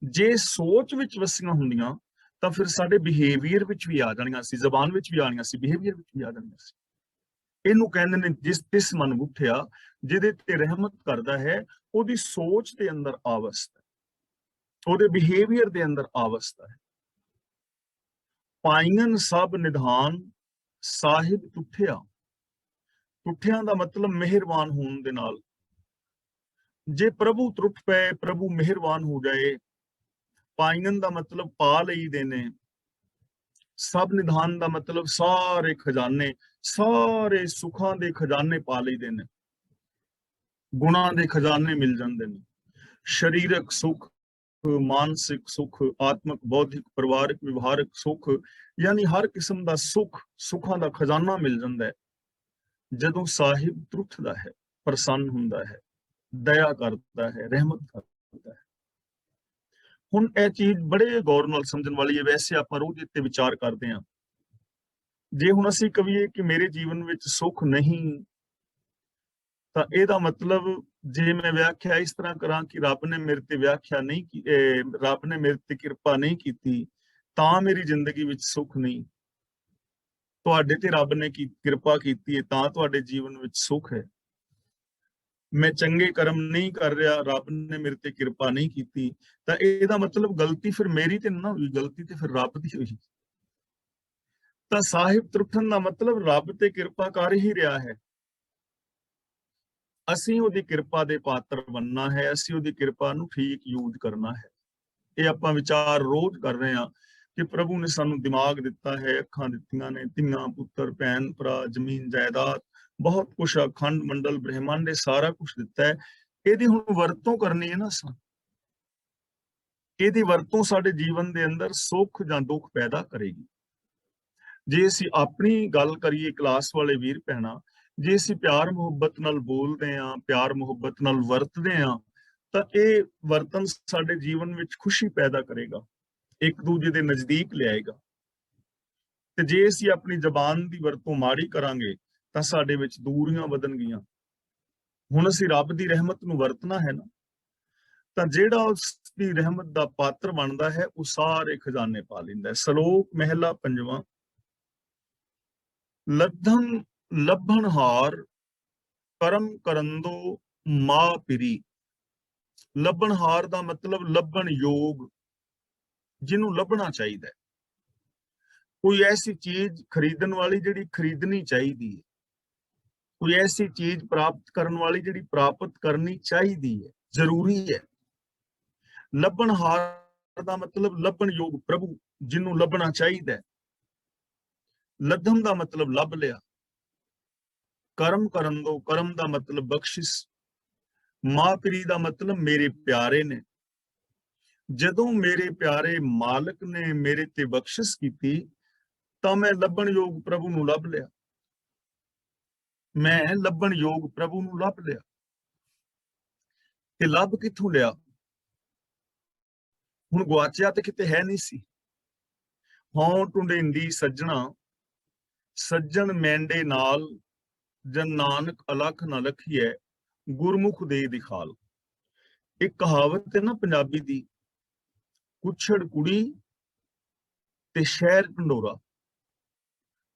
ਜੇ ਸੋਚ ਵਿੱਚ ਵਸੀਆਂ ਹੁੰਦੀਆਂ ਤਾਂ ਫਿਰ ਸਾਡੇ ਬਿਹੇਵੀਅਰ ਵਿੱਚ ਵੀ ਆ ਜਾਣੀਆਂ ਸੀ, ਜ਼ਬਾਨ ਵਿੱਚ ਵੀ ਆਣੀਆਂ ਸੀ, ਬਿਹੇਵੀਅਰ ਵਿੱਚ ਵੀ ਆ ਜਾਣੀਆਂ ਸੀ। ਇਹਨੂੰ ਕਹਿੰਦੇ ਨੇ ਜਿਸ ਤਿਸ ਮਨ ਉੱਠਿਆ, ਜਿਹਦੇ ਤੇ ਰਹਿਮਤ ਕਰਦਾ ਹੈ, ਉਹਦੀ ਸੋਚ ਦੇ ਅੰਦਰ ਆਵਸਥਾ, ਉਹਦੇ ਬਿਹੇਵੀਅਰ ਦੇ ਅੰਦਰ ਆਵਸਥਾ ਹੈ। ਪਾਈਨ ਸਭ ਨਿਧਾਨ ਸਾਹਿਬ ਟੁੱਠਿਆ, ਟੁੱਠਿਆਂ ਦਾ ਮਤਲਬ ਮਿਹਰਬਾਨ ਹੋਣ ਦੇ ਨਾਲ। ਜੇ ਪ੍ਰਭੂ ਟੁੱਟ ਪਏ, ਪ੍ਰਭੂ ਮਿਹਰਬਾਨ ਹੋ ਜਾਏ, ਪਾਈਨ ਦਾ ਮਤਲਬ ਪਾ ਲਈਦੇ ਨੇ, ਸਭ ਨਿਧਾਨ ਦਾ ਮਤਲਬ ਸਾਰੇ ਖਜ਼ਾਨੇ, ਸਾਰੇ ਸੁੱਖਾਂ ਦੇ ਖਜ਼ਾਨੇ ਪਾ ਲਈਦੇ ਨੇ, ਗੁਣਾਂ ਦੇ ਖਜ਼ਾਨੇ ਮਿਲ ਜਾਂਦੇ ਨੇ, ਸਰੀਰਕ ਸੁੱਖ, ਮਾਨਸਿਕ ਸੁੱਖ, ਆਤਮਿਕ, ਬੌਧਿਕ, ਪਰਿਵਾਰਕ, ਵਿਵਹਾਰਕ ਸੁੱਖ, ਯਾਨੀ ਹਰ ਕਿਸਮ ਦਾ ਸੁੱਖ, ਸੁੱਖਾਂ ਦਾ ਖਜ਼ਾਨਾ ਮਿਲ ਜਾਂਦਾ ਹੈ ਜਦੋਂ ਸਾਹਿਬ ਟੁੱਟਦਾ ਹੈ, ਪ੍ਰਸੰਨ ਹੁੰਦਾ ਹੈ, ਦਇਆ ਕਰਦਾ ਹੈ, ਰਹਿਮਤ ਕਰਦਾ ਹੈ। ਹੁਣ ਇਹ ਚੀਜ਼ ਬੜੇ ਗੌਰ ਨਾਲ ਸਮਝਣ ਵਾਲੀ ਹੈ। ਵੈਸੇ ਆਪਾਂ ਰੋਜ਼ ਇੱਥੇ ਵਿਚਾਰ ਕਰਦੇ ਹਾਂ, ਜੇ ਹੁਣ ਅਸੀਂ ਕਹੀਏ ਕਿ ਮੇਰੇ ਜੀਵਨ ਵਿੱਚ ਸੁੱਖ ਨਹੀਂ, ਤਾਂ ਇਹਦਾ ਮਤਲਬ ਜੇ ਮੈਂ ਵਿਆਖਿਆ ਇਸ ਤਰ੍ਹਾਂ ਕਰਾਂ ਕਿ ਰੱਬ ਨੇ ਮੇਰੇ ਤੇ ਵਿਆਖਿਆ ਨਹੀਂ ਕੀ, ਰੱਬ ਨੇ ਮੇਰੇ ਤੇ ਕਿਰਪਾ ਨਹੀਂ ਕੀਤੀ ਤਾਂ ਮੇਰੀ ਜ਼ਿੰਦਗੀ ਵਿੱਚ ਸੁੱਖ ਨਹੀਂ। ਤੁਹਾਡੇ ਤੇ ਰੱਬ ਨੇ ਕਿਰਪਾ ਕੀਤੀ ਹੈ ਤਾਂ ਤੁਹਾਡੇ ਜੀਵਨ ਵਿੱਚ ਸੁੱਖ ਹੈ। ਮੈਂ ਚੰਗੇ ਕਰਮ ਨਹੀਂ ਕਰ ਰਿਹਾ, ਰੱਬ ਨੇ ਮੇਰੇ ਤੇ ਕਿਰਪਾ ਨਹੀਂ ਕੀਤੀ, ਤਾਂ ਇਹਦਾ ਮਤਲਬ ਗਲਤੀ ਫਿਰ ਮੇਰੀ ਤੇ ਨਾ ਹੋਈ, ਗਲਤੀ ਤੇ ਫਿਰ ਰੱਬ ਦੀ ਹੋਈ। ਤਾਂ ਸਾਹਿਬ ਟੁੱਟਣ ਦਾ ਮਤਲਬ ਰੱਬ ਤੇ ਕਿਰਪਾ ਕਰ ਹੀ ਰਿਹਾ ਹੈ, ਅਸੀਂ ਉਹਦੀ ਕਿਰਪਾ ਦੇ ਪਾਤਰ ਬਣਨਾ ਹੈ, ਅਸੀਂ ਉਹਦੀ ਕਿਰਪਾ ਨੂੰ ਠੀਕ ਯੂਜ਼ ਕਰਨਾ ਹੈ। ਇਹ ਆਪਾਂ ਵਿਚਾਰ ਰੋਜ਼ ਕਰ ਰਹੇ ਹਾਂ ਕਿ ਪ੍ਰਭੂ ਨੇ ਸਾਨੂੰ ਦਿਮਾਗ ਦਿੱਤਾ ਹੈ, ਅੱਖਾਂ ਦਿੱਤੀਆਂ ਨੇ, ਧੀਆਂ ਪੁੱਤਰ, ਭੈਣ ਭਰਾ, ਜ਼ਮੀਨ ਜਾਇਦਾਦ, ਬਹੁਤ ਕੁਛ, ਅਖੰਡ ਮੰਡਲ ਬ੍ਰਹਿਮੰਡ, ਸਾਰਾ ਕੁਛ ਦਿੱਤਾ ਹੈ। ਇਹਦੀ ਹੁਣ ਵਰਤੋਂ ਕਰਨੀ ਹੈ ਨਾ, ਇਹਦੀ ਵਰਤੋਂ ਸਾਡੇ ਜੀਵਨ ਦੇ ਅੰਦਰ ਸੁੱਖ ਜਾਂ ਦੁੱਖ ਪੈਦਾ ਕਰੇਗੀ। ਜੇ ਅਸੀਂ ਆਪਣੀ ਗੱਲ ਕਰੀਏ ਕਲਾਸ ਵਾਲੇ ਵੀਰ ਭੈਣਾ, ਜੇ ਅਸੀਂ ਪਿਆਰ ਮੁਹੱਬਤ ਨਾਲ ਬੋਲਦੇ ਹਾਂ, ਪਿਆਰ ਮੁਹੱਬਤ ਨਾਲ ਵਰਤਦੇ ਹਾਂ, ਤਾਂ ਇਹ ਵਰਤਨ ਸਾਡੇ ਜੀਵਨ ਵਿੱਚ ਖੁਸ਼ੀ ਪੈਦਾ ਕਰੇਗਾ, ਇੱਕ ਦੂਜੇ ਦੇ ਨਜ਼ਦੀਕ ਲਿਆਏਗਾ। ਤੇ ਜੇ ਅਸੀਂ ਆਪਣੀ ਜ਼ਬਾਨ ਦੀ ਵਰਤੋਂ ਮਾੜੀ ਕਰਾਂਗੇ ਤਾਂ ਸਾਡੇ ਵਿੱਚ ਦੂਰੀਆਂ ਵਧਣਗੀਆਂ। ਹੁਣ ਅਸੀਂ ਰੱਬ ਦੀ ਰਹਿਮਤ ਨੂੰ ਵਰਤਣਾ ਹੈ ਨਾ, ਤਾਂ ਜਿਹੜਾ ਉਸ ਦੀ ਰਹਿਮਤ ਦਾ ਪਾਤਰ ਬਣਦਾ ਹੈ ਉਹ ਸਾਰੇ ਖਜ਼ਾਨੇ ਪਾ ਲੈਂਦਾ ਹੈ। ਸ਼ਲੋਕ ਮਹਿਲਾ ਪੰਜਵਾਂ। ਲੱਧਮ ਲੱਭਣ ਹਾਰ ਕਰਮ ਕਰੰਦੋ ਮਾ ਪਿਰੀ। ਲੱਭਣ ਹਾਰ ਦਾ ਮਤਲਬ ਲੱਭਣ ਯੋਗ, ਜਿਹਨੂੰ ਲੱਭਣਾ ਚਾਹੀਦਾ ਹੈ, ਕੋਈ ਐਸੀ ਚੀਜ਼ ਖਰੀਦਣ ਵਾਲੀ ਜਿਹੜੀ ਖਰੀਦਣੀ ਚਾਹੀਦੀ ਹੈ, ਕੋਈ ਐਸੀ ਚੀਜ਼ ਪ੍ਰਾਪਤ ਕਰਨ ਵਾਲੀ ਜਿਹੜੀ ਪ੍ਰਾਪਤ ਕਰਨੀ ਚਾਹੀਦੀ ਹੈ, ਜ਼ਰੂਰੀ ਹੈ। ਲੱਭਣ ਹਾਰ ਦਾ ਮਤਲਬ ਲੱਭਣ ਯੋਗ ਪ੍ਰਭੂ, ਜਿਹਨੂੰ ਲੱਭਣਾ ਚਾਹੀਦਾ ਹੈ। ਲੱਧਮ ਦਾ ਮਤਲਬ ਲੱਭ ਲਿਆ। ਕਰਮ ਕਰਨ ਦੋ, ਕਰਮ ਦਾ ਮਤਲਬ ਬਖਸ਼ਿਸ਼। ਮਾਪਰੀ ਦਾ ਮਤਲਬ ਮੇਰੇ ਪਿਆਰੇ ਨੇ। ਜਦੋਂ ਮੇਰੇ ਪਿਆਰੇ ਮਾਲਕ ਨੇ ਮੇਰੇ ਤੇ ਬਖਸ਼ਿਸ਼ ਕੀਤੀ ਤਾਂ ਮੈਂ ਲੱਭਣ ਯੋਗ ਪ੍ਰਭੂ ਨੂੰ ਲੱਭ ਲਿਆ, ਮੈਂ ਲੱਭਣ ਯੋਗ ਪ੍ਰਭੂ ਨੂੰ ਲੱਭ ਲਿਆ। ਤੇ ਲੱਭ ਕਿੱਥੋਂ ਲਿਆ? ਹੁਣ ਗਵਾਚਿਆ ਤੇ ਕਿਤੇ ਹੈ ਨਹੀਂ ਸੀ। ਹੋਂ ਟੁੰਡੇਂਦੀ ਸੱਜਣਾ, ਸੱਜਣ ਮੈਂਡੇ ਨਾਲ, ਜਨ ਨਾਨਕ ਅਲਖ ਨਾ ਲਖੀਐ, ਗੁਰਮੁਖ ਦੇ ਦਿਖਾਲ। ਇੱਕ ਕਹਾਵਤ ਹੈ ਨਾ ਪੰਜਾਬੀ ਦੀ, ਕੁਛੜ ਕੁੜੀ ਤੇ ਸ਼ਹਿਰ ਢੰਡੋਰਾ।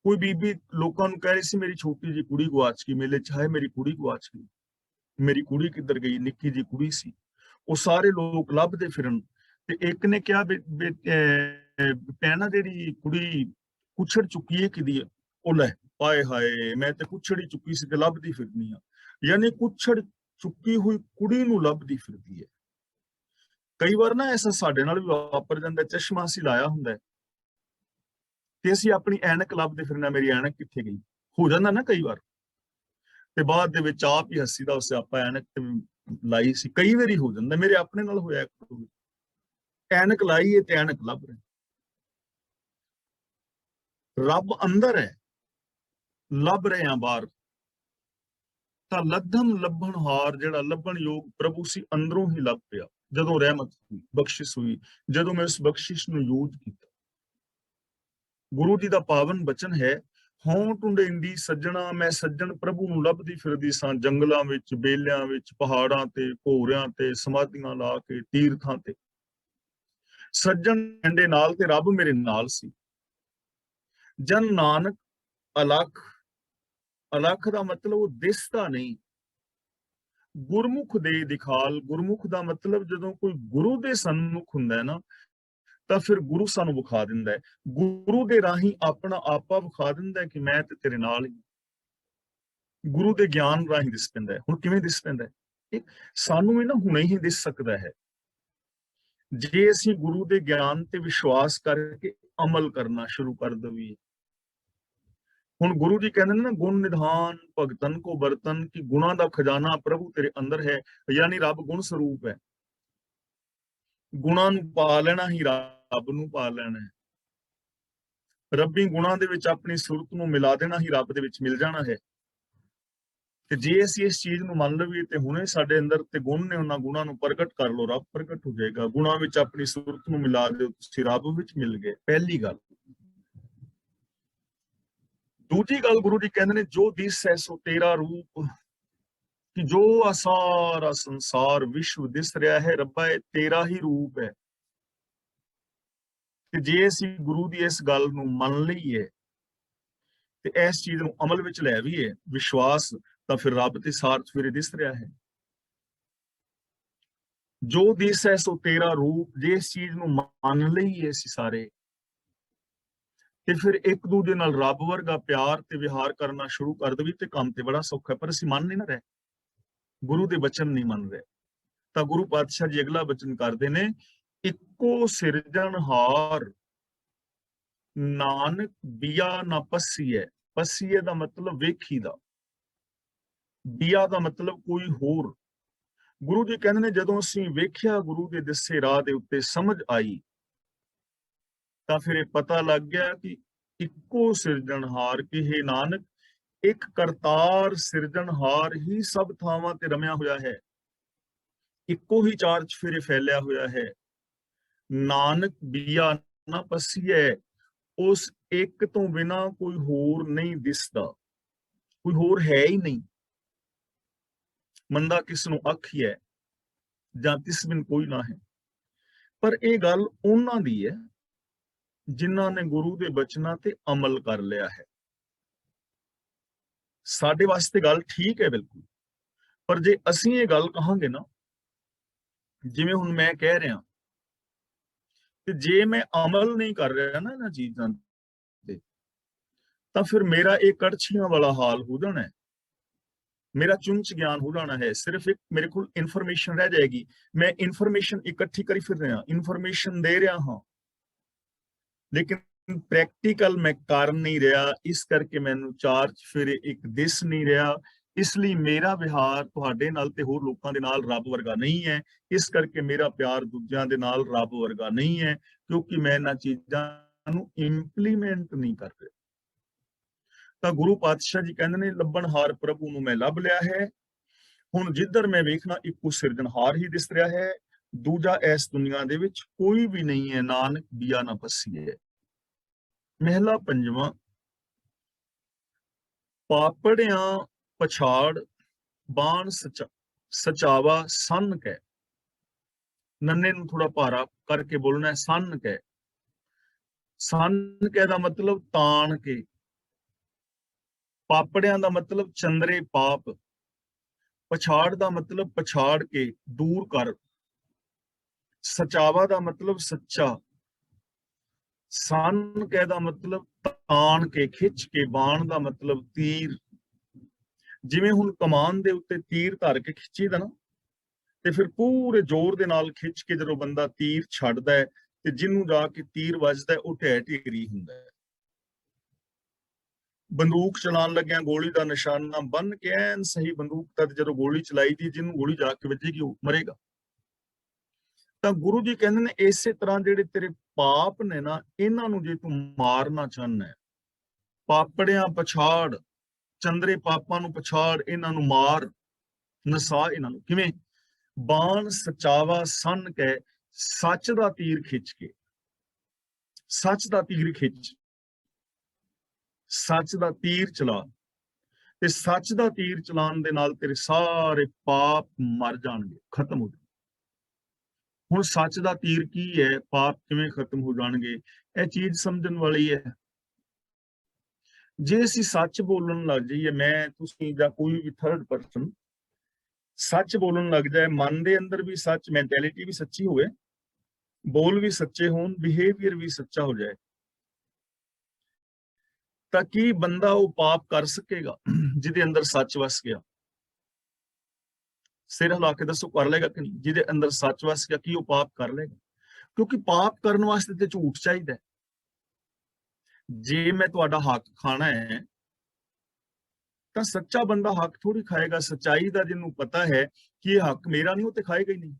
ਕੋਈ ਬੀਬੀ ਲੋਕਾਂ ਨੂੰ ਕਹਿ ਰਹੀ ਸੀ ਮੇਰੀ ਛੋਟੀ ਜੀ ਕੁੜੀ ਗਵਾਚ ਗਈ, ਮੇਲੇ ਚ, ਹਾਏ ਮੇਰੀ ਕੁੜੀ ਗਵਾਚ ਗਈ, ਮੇਰੀ ਕੁੜੀ ਕਿੱਧਰ ਗਈ, ਨਿੱਕੀ ਜੀ ਕੁੜੀ ਸੀ। ਉਹ ਸਾਰੇ ਲੋਕ ਲੱਭਦੇ ਫਿਰਨ, ਤੇ ਇੱਕ ਨੇ ਕਿਹਾ ਭੈਣਾ ਜਿਹੜੀ ਕੁੜੀ ਕੁਛੜ ਚੁੱਕੀ ਹੈ ਕਿਦੀ ਹੈ? ਉਹ ਲੈ, ਆਏ ਹਾਏ ਮੈਂ ਤੇ ਕੁਛੜੀ ਚੁੱਕੀ ਸੀ ਤੇ ਲੱਭਦੀ ਫਿਰਨੀ ਆ। ਯਾਨੀ ਕੁਛੜ ਚੁੱਕੀ ਹੋਈ ਕੁੜੀ ਨੂੰ ਲੱਭਦੀ ਫਿਰਦੀ ਹੈ। ਕਈ ਵਾਰ ਨਾ ਐਸਾ ਸਾਡੇ ਨਾਲ ਵੀ ਵਾਪਰ ਜਾਂਦਾ, ਚਸ਼ਮਾ ਅਸੀਂ ਲਾਇਆ ਹੁੰਦਾ ਤੇ ਅਸੀਂ ਆਪਣੀ ਐਨਕ ਲੱਭਦੇ ਫਿਰਨਾ, ਮੇਰੀ ਐਨਕ ਕਿੱਥੇ ਗਈ, ਹੋ ਜਾਂਦਾ ਨਾ ਕਈ ਵਾਰ। ਤੇ ਬਾਅਦ ਦੇ ਵਿੱਚ ਆਪ ਹੀ ਹੱਸੀ ਦਾ ਸਿਆਪਾ ਐਨਕ ਤੇ ਲਾਈ ਸੀ। ਕਈ ਵਾਰੀ ਹੋ ਜਾਂਦਾ, ਮੇਰੇ ਆਪਣੇ ਨਾਲ ਹੋਇਆ, ਐਨਕ ਲਾਈ ਹੈ ਤੇ ਐਨਕ ਲੱਭ ਰਿਹਾ। ਰੱਬ ਅੰਦਰ ਹੈ, ਲੱਭ ਰਹੇ ਆ ਬਾਹਰ। ਤਾਂ ਲੱਧਮ ਲੱਭਣ ਹਾਰ, ਜਿਹੜਾ ਲੱਭਣ ਯੋਗ ਪ੍ਰਭੂ ਸੀ, ਅੰਦਰੋਂ ਹੀ ਲੱਭ ਪਿਆ ਜਦੋਂ ਰਹਿਮਤ ਹੋਈ, ਬਖਸ਼ਿਸ਼ ਹੋਈ, ਜਦੋਂ ਮੈਂ ਉਸ ਬਖਸ਼ਿਸ਼ ਨੂੰ ਯੂਜ਼ ਕੀਤਾ। ਗੁਰੂ ਜੀ ਦਾ ਪਾਵਨ ਬਚਨ ਹੈ, ਹੋਂ ਟੁੰਡੇਂਦੀ ਸੱਜਣਾ, ਮੈਂ ਸੱਜਣ ਪ੍ਰਭੂ ਨੂੰ ਲੱਭਦੀ ਫਿਰਦੀ ਸਾਂ, ਜੰਗਲਾਂ ਵਿੱਚ, ਬੇਲਿਆਂ ਵਿੱਚ, ਪਹਾੜਾਂ ਤੇ, ਭੋਰਿਆਂ ਤੇ, ਸਮਾਧੀਆਂ ਲਾ ਕੇ, ਤੀਰਥਾਂ ਤੇ। ਸੱਜਣ ਦੇ ਨਾਲ ਤੇ ਰੱਬ ਮੇਰੇ ਨਾਲ ਸੀ। ਜਨ ਨਾਨਕ ਅਲਖ, ਅਲਖ ਦਾ ਮਤਲਬ ਉਹ ਦਿਸਦਾ ਨਹੀਂ। ਗੁਰਮੁਖ ਦੇ ਦਿਖਾਲ, ਗੁਰਮੁਖ ਦਾ ਮਤਲਬ ਜਦੋਂ ਕੋਈ ਗੁਰੂ ਦੇ ਸਨਮੁਖ ਹੁੰਦਾ ਹੈ ਨਾ, ਤਾਂ ਫਿਰ ਗੁਰੂ ਸਾਨੂੰ ਵਿਖਾ ਦਿੰਦਾ ਹੈ। ਗੁਰੂ ਦੇ ਰਾਹੀਂ ਆਪਣਾ ਆਪਾ ਵਿਖਾ ਦਿੰਦਾ ਹੈ ਕਿ ਮੈਂ ਤੇ ਤੇਰੇ ਨਾਲ ਹੀ। ਗੁਰੂ ਦੇ ਗਿਆਨ ਰਾਹੀਂ ਦਿਸ ਪੈਂਦਾ ਹੈ। ਹੁਣ ਕਿਵੇਂ ਦਿਸ ਪੈਂਦਾ ਹੈ? ਸਾਨੂੰ ਵੀ ਨਾ ਹੁਣੇ ਹੀ ਦਿਸ ਸਕਦਾ ਹੈ, ਜੇ ਅਸੀਂ ਗੁਰੂ ਦੇ ਗਿਆਨ ਤੇ ਵਿਸ਼ਵਾਸ ਕਰਕੇ ਅਮਲ ਕਰਨਾ ਸ਼ੁਰੂ ਕਰ ਦਈਏ। ਹੁਣ ਗੁਰੂ ਜੀ ਕਹਿੰਦੇ ਨੇ ਨਾ, ਗੁਣ ਨਿਧਾਨ ਭਗਤਨ ਕੋ ਬਰਤਨ, ਕਿ ਗੁਣਾ ਦਾ ਖਜ਼ਾਨਾ ਪ੍ਰਭੂ ਤੇਰੇ ਅੰਦਰ ਹੈ, ਯਾਨੀ ਰੱਬ ਗੁਣ ਸਰੂਪ ਹੈ। ਗੁਣਾਂ ਨੂੰ ਪਾ ਲੈਣਾ ਹੀ ਰੱਬ ਨੂੰ ਪਾ ਲੈਣਾ ਹੈ। ਰੱਬੀ ਗੁਣਾਂ ਦੇ ਵਿੱਚ ਆਪਣੀ ਸੁਰਤ ਨੂੰ ਮਿਲਾ ਦੇਣਾ ਹੀ ਰੱਬ ਦੇ ਵਿੱਚ ਮਿਲ ਜਾਣਾ ਹੈ। ਤੇ ਜੇ ਅਸੀਂ ਇਸ ਚੀਜ਼ ਨੂੰ ਮੰਨ ਲਈਏ ਤੇ ਹੁਣੇ ਸਾਡੇ ਅੰਦਰ ਤੇ ਗੁਣ ਨੇ, ਉਹਨਾਂ ਗੁਣਾਂ ਨੂੰ ਪ੍ਰਗਟ ਕਰ ਲਓ, ਰੱਬ ਪ੍ਰਗਟ ਹੋ ਜਾਏਗਾ। ਗੁਣਾਂ ਵਿੱਚ ਆਪਣੀ ਸੁਰਤ ਨੂੰ ਮਿਲਾ ਦਿਓ, ਤੁਸੀਂ ਰੱਬ ਵਿੱਚ ਮਿਲ ਗਏ, ਪਹਿਲੀ ਗੱਲ। ਦੂਜੀ ਗੱਲ ਗੁਰੂ ਜੀ ਕਹਿੰਦੇ ਨੇ, ਜੋ ਦਿਸੈ ਸੋ ਤੇਰਾ ਰੂਪ, ਕਿ ਜੋ ਆ ਸਾਰਾ ਸੰਸਾਰ ਵਿਸ਼ਵ ਦਿਸ ਰਿਹਾ ਹੈ, ਰੱਬਾ ਇਹ ਤੇਰਾ ਹੀ ਰੂਪ ਹੈ। ਤੇ ਜੇ ਅਸੀਂ ਗੁਰੂ ਦੀ ਇਸ ਗੱਲ ਨੂੰ ਮੰਨ ਲਈਏ ਤੇ ਇਸ ਚੀਜ਼ ਨੂੰ ਅਮਲ ਵਿੱਚ ਲੈ ਆਈਏ, ਵਿਸ਼ਵਾਸ, ਤਾਂ ਫਿਰ ਰੱਬ ਤੇ ਸਾਰ ਸਵੇਰੇ ਦਿਸ ਰਿਹਾ ਹੈ। ਜੋ ਦਿਸੈ ਸੋ ਤੇਰਾ ਰੂਪ, ਜੇ ਇਸ ਚੀਜ਼ ਨੂੰ ਮੰਨ ਲਈਏ ਅਸੀਂ ਸਾਰੇ, ਤੇ ਫਿਰ ਇੱਕ ਦੂਜੇ ਨਾਲ ਰੱਬ ਵਰਗਾ ਪਿਆਰ ਤੇ ਵਿਹਾਰ ਕਰਨਾ ਸ਼ੁਰੂ ਕਰ ਦੇਈਏ ਤੇ ਕੰਮ ਤੇ ਬੜਾ ਸੌਖਾ ਹੈ। ਪਰ ਅਸੀਂ ਮੰਨ ਨਹੀਂ ਨਾ ਰਹੇ, ਗੁਰੂ ਦੇ ਬਚਨ ਨਹੀਂ ਮੰਨ ਰਹੇ। ਤਾਂ ਗੁਰੂ ਪਾਤਸ਼ਾਹ ਜੀ ਅਗਲਾ ਬਚਨ ਕਰਦੇ ਨੇ, ਇੱਕੋ ਸਿਰਜਣਹਾਰ ਨਾਨਕ ਬੀਆ ਨਾ ਪਸੀਏ। ਪਸੀਏ ਦਾ ਮਤਲਬ ਵੇਖੀ ਦਾ, ਬੀਆ ਦਾ ਮਤਲਬ ਕੋਈ ਹੋਰ। ਗੁਰੂ ਜੀ ਕਹਿੰਦੇ ਨੇ, ਜਦੋਂ ਅਸੀਂ ਵੇਖਿਆ ਗੁਰੂ ਦੇ ਦੱਸੇ ਰਾਹ ਦੇ ਉੱਤੇ, ਸਮਝ ਆਈ, ਤਾਂ ਫਿਰ ਇਹ ਪਤਾ ਲੱਗ ਗਿਆ ਕਿ ਇੱਕੋ ਸਿਰਜਣਹਾਰ, ਕਿ ਹੈ ਨਾਨਕ ਇੱਕ ਕਰਤਾਰ ਸਿਰਜਣਹਾਰ ਹੀ ਸਭ ਥਾਵਾਂ ਤੇ ਰਮਿਆ ਹੋਇਆ ਹੈ, ਇੱਕੋ ਹੀ ਚਾਰ ਚਫੇਰੇ ਫੈਲਿਆ ਹੋਇਆ ਹੈ। ਨਾਨਕ ਬੀਆ ਨਾ ਪਸੀਏ, ਉਸ ਇੱਕ ਤੋਂ ਬਿਨਾ ਕੋਈ ਹੋਰ ਨਹੀਂ ਦਿਸਦਾ, ਕੋਈ ਹੋਰ ਹੈ ਹੀ ਨਹੀਂ। ਮੰਦਾ ਕਿਸ ਨੂੰ ਆਖੀਐ, ਜਾਂ ਤਿਸ ਬਿਨ ਕੋਈ ਨਾ ਹੈ। ਪਰ ਇਹ ਗੱਲ ਉਹਨਾਂ ਦੀ ਹੈ ਜਿਨ੍ਹਾਂ ਨੇ ਗੁਰੂ ਦੇ ਬਚਨਾਂ ਤੇ ਅਮਲ ਕਰ ਲਿਆ ਹੈ। ਸਾਡੇ ਵਾਸਤੇ ਗੱਲ ਠੀਕ ਹੈ ਬਿਲਕੁਲ, ਪਰ ਜੇ ਅਸੀਂ ਇਹ ਗੱਲ ਕਹਾਂਗੇ ਨਾ, ਜਿਵੇਂ ਹੁਣ ਮੈਂ ਕਹਿ ਰਿਹਾ, ਤੇ ਜੇ ਮੈਂ ਅਮਲ ਨਹੀਂ ਕਰ ਰਿਹਾ ਨਾ ਇਹਨਾਂ ਚੀਜ਼ਾਂ ਤੇ, ਤਾਂ ਫਿਰ ਮੇਰਾ ਇਹ ਕੜਛੀਆਂ ਵਾਲਾ ਹਾਲ ਹੋ ਜਾਣਾ ਹੈ, ਮੇਰਾ ਚੁੰਚ ਗਿਆਨ ਹੋ ਜਾਣਾ ਹੈ। ਸਿਰਫ ਇੱਕ ਮੇਰੇ ਕੋਲ ਇਨਫੋਰਮੇਸ਼ਨ ਰਹਿ ਜਾਏਗੀ, ਮੈਂ ਇਨਫੋਰਮੇਸ਼ਨ ਇਕੱਠੀ ਕਰੀ ਫਿਰ ਰਿਹਾ, ਇਨਫੋਰਮੇਸ਼ਨ ਦੇ ਰਿਹਾ ਹਾਂ, ਲੇਕਿਨ ਪ੍ਰੈਕਟੀਕਲ ਮੈਂ ਕਰ ਨਹੀਂ ਰਿਹਾ। ਇਸ ਕਰਕੇ ਮੈਨੂੰ ਚਾਰ ਚਫੇਰੇ ਇੱਕ ਦਿਸ ਨਹੀਂ ਰਿਹਾ। ਇਸ ਲਈ ਮੇਰਾ ਵਿਹਾਰ ਤੁਹਾਡੇ ਨਾਲ ਤੇ ਹੋਰ ਲੋਕਾਂ ਦੇ ਨਾਲ ਰੱਬ ਵਰਗਾ ਨਹੀਂ ਹੈ। ਇਸ ਕਰਕੇ ਮੇਰਾ ਪਿਆਰ ਦੂਜਿਆਂ ਦੇ ਨਾਲ ਰੱਬ ਵਰਗਾ ਨਹੀਂ ਹੈ, ਕਿਉਂਕਿ ਮੈਂ ਇਹਨਾਂ ਚੀਜ਼ਾਂ ਨੂੰ ਇੰਪਲੀਮੈਂਟ ਨਹੀਂ ਕਰ ਰਿਹਾ। ਤਾਂ ਗੁਰੂ ਪਾਤਸ਼ਾਹ ਜੀ ਕਹਿੰਦੇ ਨੇ, ਲੱਭਣਹਾਰ ਪ੍ਰਭੂ ਨੂੰ ਮੈਂ ਲੱਭ ਲਿਆ ਹੈ। ਹੁਣ ਜਿੱਧਰ ਮੈਂ ਵੇਖਣਾ, ਇੱਕੋ ਸਿਰਜਣਹਾਰ ਹੀ ਦਿਸ ਰਿਹਾ ਹੈ, ਦੂਜਾ ਇਸ ਦੁਨੀਆ ਦੇ ਵਿੱਚ ਕੋਈ ਵੀ ਨਹੀਂ ਹੈ। ਨਾਨਕ ਬੀਆ ਨਾ ਪਸੀਏ। ਮਹਿਲਾ ਪੰਜਵਾਂ। ਪਾਪੜਿਆਂ ਪਛਾੜ ਬਾਣ ਸਚਾਵਾ ਸੰਨ ਕੈ। ਨੰਨੇ ਨੂੰ ਥੋੜਾ ਭਾਰਾ ਕਰਕੇ ਬੋਲਣਾ ਹੈ, ਸੰਨ ਕੈ। ਸੰਨ ਕੈ ਦਾ ਮਤਲਬ ਤਾਣ ਕੇ, ਪਾਪੜਿਆਂ ਦਾ ਮਤਲਬ ਚੰਦਰੇ ਪਾਪ, ਪਛਾੜ ਦਾ ਮਤਲਬ ਪਛਾੜ ਕੇ, ਦੂਰ ਕਰ, ਸਚਾਵਾ ਦਾ ਮਤਲਬ ਸੱਚਾ, ਸੰਨ ਕੈ ਦਾ ਮਤਲਬ ਤਾਣ ਕੇ, ਖਿੱਚ ਕੇ, ਬਾਣ ਦਾ ਮਤਲਬ ਤੀਰ। ਜਿਵੇਂ ਹੁਣ ਕਮਾਨ ਦੇ ਉੱਤੇ ਤੀਰ ਧਰ ਕੇ ਖਿੱਚੀਦਾ ਨਾ, ਤੇ ਫਿਰ ਪੂਰੇ ਜ਼ੋਰ ਦੇ ਨਾਲ ਖਿੱਚ ਕੇ ਜਦੋਂ ਬੰਦਾ ਤੀਰ ਛੱਡਦਾ ਹੈ, ਤੇ ਜਿਹਨੂੰ ਜਾ ਕੇ ਤੀਰ ਵੱਜਦਾ ਉਹ ਢਹਿ ਢੇਰੀ ਹੁੰਦਾ ਹੈ। ਬੰਦੂਕ ਚਲਾਉਣ ਲੱਗਿਆ ਗੋਲੀ ਦਾ ਨਿਸ਼ਾਨਾ ਬੰਨ ਕੇ ਐਨ ਸਹੀ ਬੰਦੂਕ ਤੱਕ ਜਦੋਂ ਗੋਲੀ ਚਲਾਈ ਦੀ, ਜਿਹਨੂੰ ਗੋਲੀ ਜਾ ਕੇ ਵੱਜੇਗੀ ਉਹ ਮਰੇਗਾ। ਤਾਂ ਗੁਰੂ ਜੀ ਕਹਿੰਦੇ ਨੇ ਇਸੇ ਤਰ੍ਹਾਂ ਜਿਹੜੇ ਤੇਰੇ ਪਾਪ ਨੇ ਨਾ, ਇਹਨਾਂ ਨੂੰ ਜੇ ਤੂੰ ਮਾਰਨਾ ਚਾਹੁੰਦਾ ਹੈ, ਪਾਪੜਿਆਂ ਪਛਾੜ, ਚੰਦਰੇ ਪਾਪਾਂ ਨੂੰ ਪਛਾੜ, ਇਹਨਾਂ ਨੂੰ ਮਾਰ, ਨਸਾ ਇਹਨਾਂ ਨੂੰ। ਕਿਵੇਂ? ਬਾਣ ਸਚਾਵਾ ਸੰਨ ਕੇ, ਸੱਚ ਦਾ ਤੀਰ ਖਿੱਚ ਕੇ, ਸੱਚ ਦਾ ਤੀਰ ਖਿੱਚ, ਸੱਚ ਦਾ ਤੀਰ ਚਲਾ, ਤੇ ਸੱਚ ਦਾ ਤੀਰ ਚਲਾਉਣ ਦੇ ਨਾਲ ਤੇਰੇ ਸਾਰੇ ਪਾਪ ਮਰ ਜਾਣਗੇ, ਖਤਮ ਹੋ ਜਾਣਗੇ। ਹੁਣ ਸੱਚ ਦਾ ਤੀਰ ਕੀ ਹੈ, ਪਾਪ ਕਿਵੇਂ ਖਤਮ ਹੋ ਜਾਣਗੇ, ਇਹ ਚੀਜ਼ ਸਮਝਣ ਵਾਲੀ ਹੈ। ਜੇ ਅਸੀਂ ਸੱਚ ਬੋਲਣ ਲੱਗ ਜਾਈਏ, ਮੈਂ, ਤੁਸੀਂ ਜਾਂ ਕੋਈ ਵੀ ਥਰਡ ਪਰਸਨ ਸੱਚ ਬੋਲਣ ਲੱਗ ਜਾਏ, ਮਨ ਦੇ ਅੰਦਰ ਵੀ ਸੱਚ, ਮੈਂਟੈਲਿਟੀ ਵੀ ਸੱਚੀ ਹੋਵੇ, ਬੋਲ ਵੀ ਸੱਚੇ ਹੋਣ, ਬਿਹੇਵੀਅਰ ਵੀ ਸੱਚਾ ਹੋ ਜਾਏ, ਤਾਂ ਕੀ ਬੰਦਾ ਉਹ ਪਾਪ ਕਰ ਸਕੇਗਾ ਜਿਹਦੇ ਅੰਦਰ ਸੱਚ ਵਸ ਗਿਆ? ਸਿਰ ਹਿਲਾ ਕੇ ਦੱਸੋ, ਕਰ ਲੇਗਾ ਕਿ ਨਹੀਂ? ਜਿਹਦੇ ਅੰਦਰ ਸੱਚ ਵਸ ਗਿਆ, ਕੀ ਉਹ ਪਾਪ ਕਰ ਲੇਗਾ? ਕਿਉਂਕਿ ਪਾਪ ਕਰਨ ਵਾਸਤੇ ਤੇ ਝੂਠ ਚਾਹੀਦਾ। ਜੇ ਮੈਂ ਤੁਹਾਡਾ ਹੱਕ ਖਾਣਾ ਹੈ ਤਾਂ ਸੱਚਾ ਬੰਦਾ ਹੱਕ ਥੋੜੀ ਖਾਏਗਾ। ਸੱਚਾਈ ਦਾ ਜਿਹਨੂੰ ਪਤਾ ਹੈ ਕਿ ਇਹ ਹੱਕ ਮੇਰਾ ਨਹੀਂ, ਉਹ ਤੇ ਖਾਏਗਾ ਹੀ ਨਹੀਂ।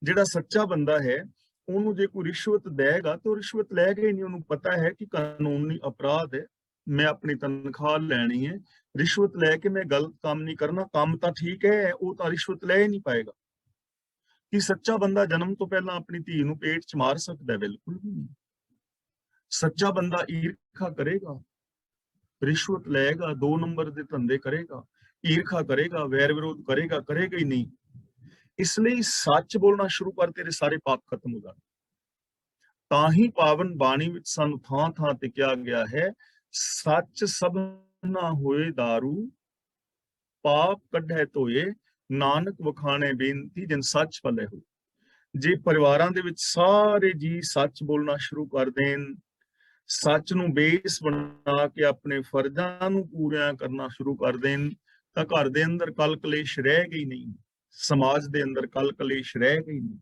ਜਿਹੜਾ ਸੱਚਾ ਬੰਦਾ ਹੈ ਉਹਨੂੰ ਜੇ ਕੋਈ ਰਿਸ਼ਵਤ ਦੇਗਾ ਤਾਂ ਉਹ ਰਿਸ਼ਵਤ ਲੈ ਕੇ ਹੀ ਨਹੀਂ। ਉਹਨੂੰ ਪਤਾ ਹੈ ਕਿ ਕਾਨੂੰਨੀ ਅਪਰਾਧ ਹੈ, ਮੈਂ ਆਪਣੀ ਤਨਖਾਹ ਲੈਣੀ ਹੈ, ਰਿਸ਼ਵਤ ਲੈ ਕੇ ਮੈਂ ਗਲਤ ਕੰਮ ਨਹੀਂ ਕਰਨਾ। ਕੰਮ ਤਾਂ ਠੀਕ ਹੈ, ਉਹ ਤਾਂ ਰਿਸ਼ਵਤ ਲੈ ਹੀ ਨਹੀਂ ਪਾਏਗਾ। ਕਿ ਸੱਚਾ ਬੰਦਾ ਜਨਮ ਤੋਂ ਪਹਿਲਾਂ ਆਪਣੀ ਧੀ ਨੂੰ ਪੇਟ 'ਚ ਮਾਰ ਸਕਦਾ? ਬਿਲਕੁਲ ਵੀ ਨਹੀਂ। ਸੱਚਾ ਬੰਦਾ ਈਰਖਾ ਕਰੇਗਾ, ਰਿਸ਼ਵਤ ਲਏਗਾ, 2 ਨੰਬਰ ਦੇ ਧੰਦੇ ਕਰੇਗਾ, ਈਰਖਾ ਕਰੇਗਾ, ਵੈਰ ਵਿਰੋਧ ਕਰੇਗਾ, ਕਰੇਗਾ ਹੀ ਨਹੀਂ। ਇਸ ਲਈ ਸੱਚ ਬੋਲਣਾ ਸ਼ੁਰੂ ਕਰ, ਤੇਰੇ ਸਾਰੇ ਪਾਪ ਖਤਮ ਹੋ ਜਾਣ। ਤਾਂ ਹੀ ਪਾਵਨ ਬਾਣੀ ਵਿੱਚ ਸਾਨੂੰ ਥਾਂ ਥਾਂ ਤੇ ਕਿਹਾ ਗਿਆ ਹੈ, ਸੱਚ ਸਭਨਾ ਹੋਏ ਦਾਰੂ, ਪਾਪ ਕੱਢੇ ਧੋਏ, ਨਾਨਕ ਵਖਾਣੇ ਬੇਨਤੀ, ਜਿਨ ਸੱਚ ਪਲੇ ਹੋਏ। ਜੇ ਪਰਿਵਾਰਾਂ ਦੇ ਵਿੱਚ ਸਾਰੇ ਜੀ ਸੱਚ ਬੋਲਣਾ ਸ਼ੁਰੂ ਕਰ ਦੇਣ, ਸੱਚ ਨੂੰ ਬੇਸ ਬਣਾ ਕੇ ਆਪਣੇ ਫਰਜ਼ਾਂ ਨੂੰ ਪੂਰਾ ਕਰਨਾ ਸ਼ੁਰੂ ਕਰ ਦੇਣ, ਤਾਂ ਘਰ ਦੇ ਅੰਦਰ ਕਲ ਕਲੇਸ਼ ਰਹਿ ਗਈ ਨਹੀਂ, ਸਮਾਜ ਦੇ ਅੰਦਰ ਕਲ ਕਲੇਸ਼ ਰਹਿ ਗਈ ਨਹੀਂ।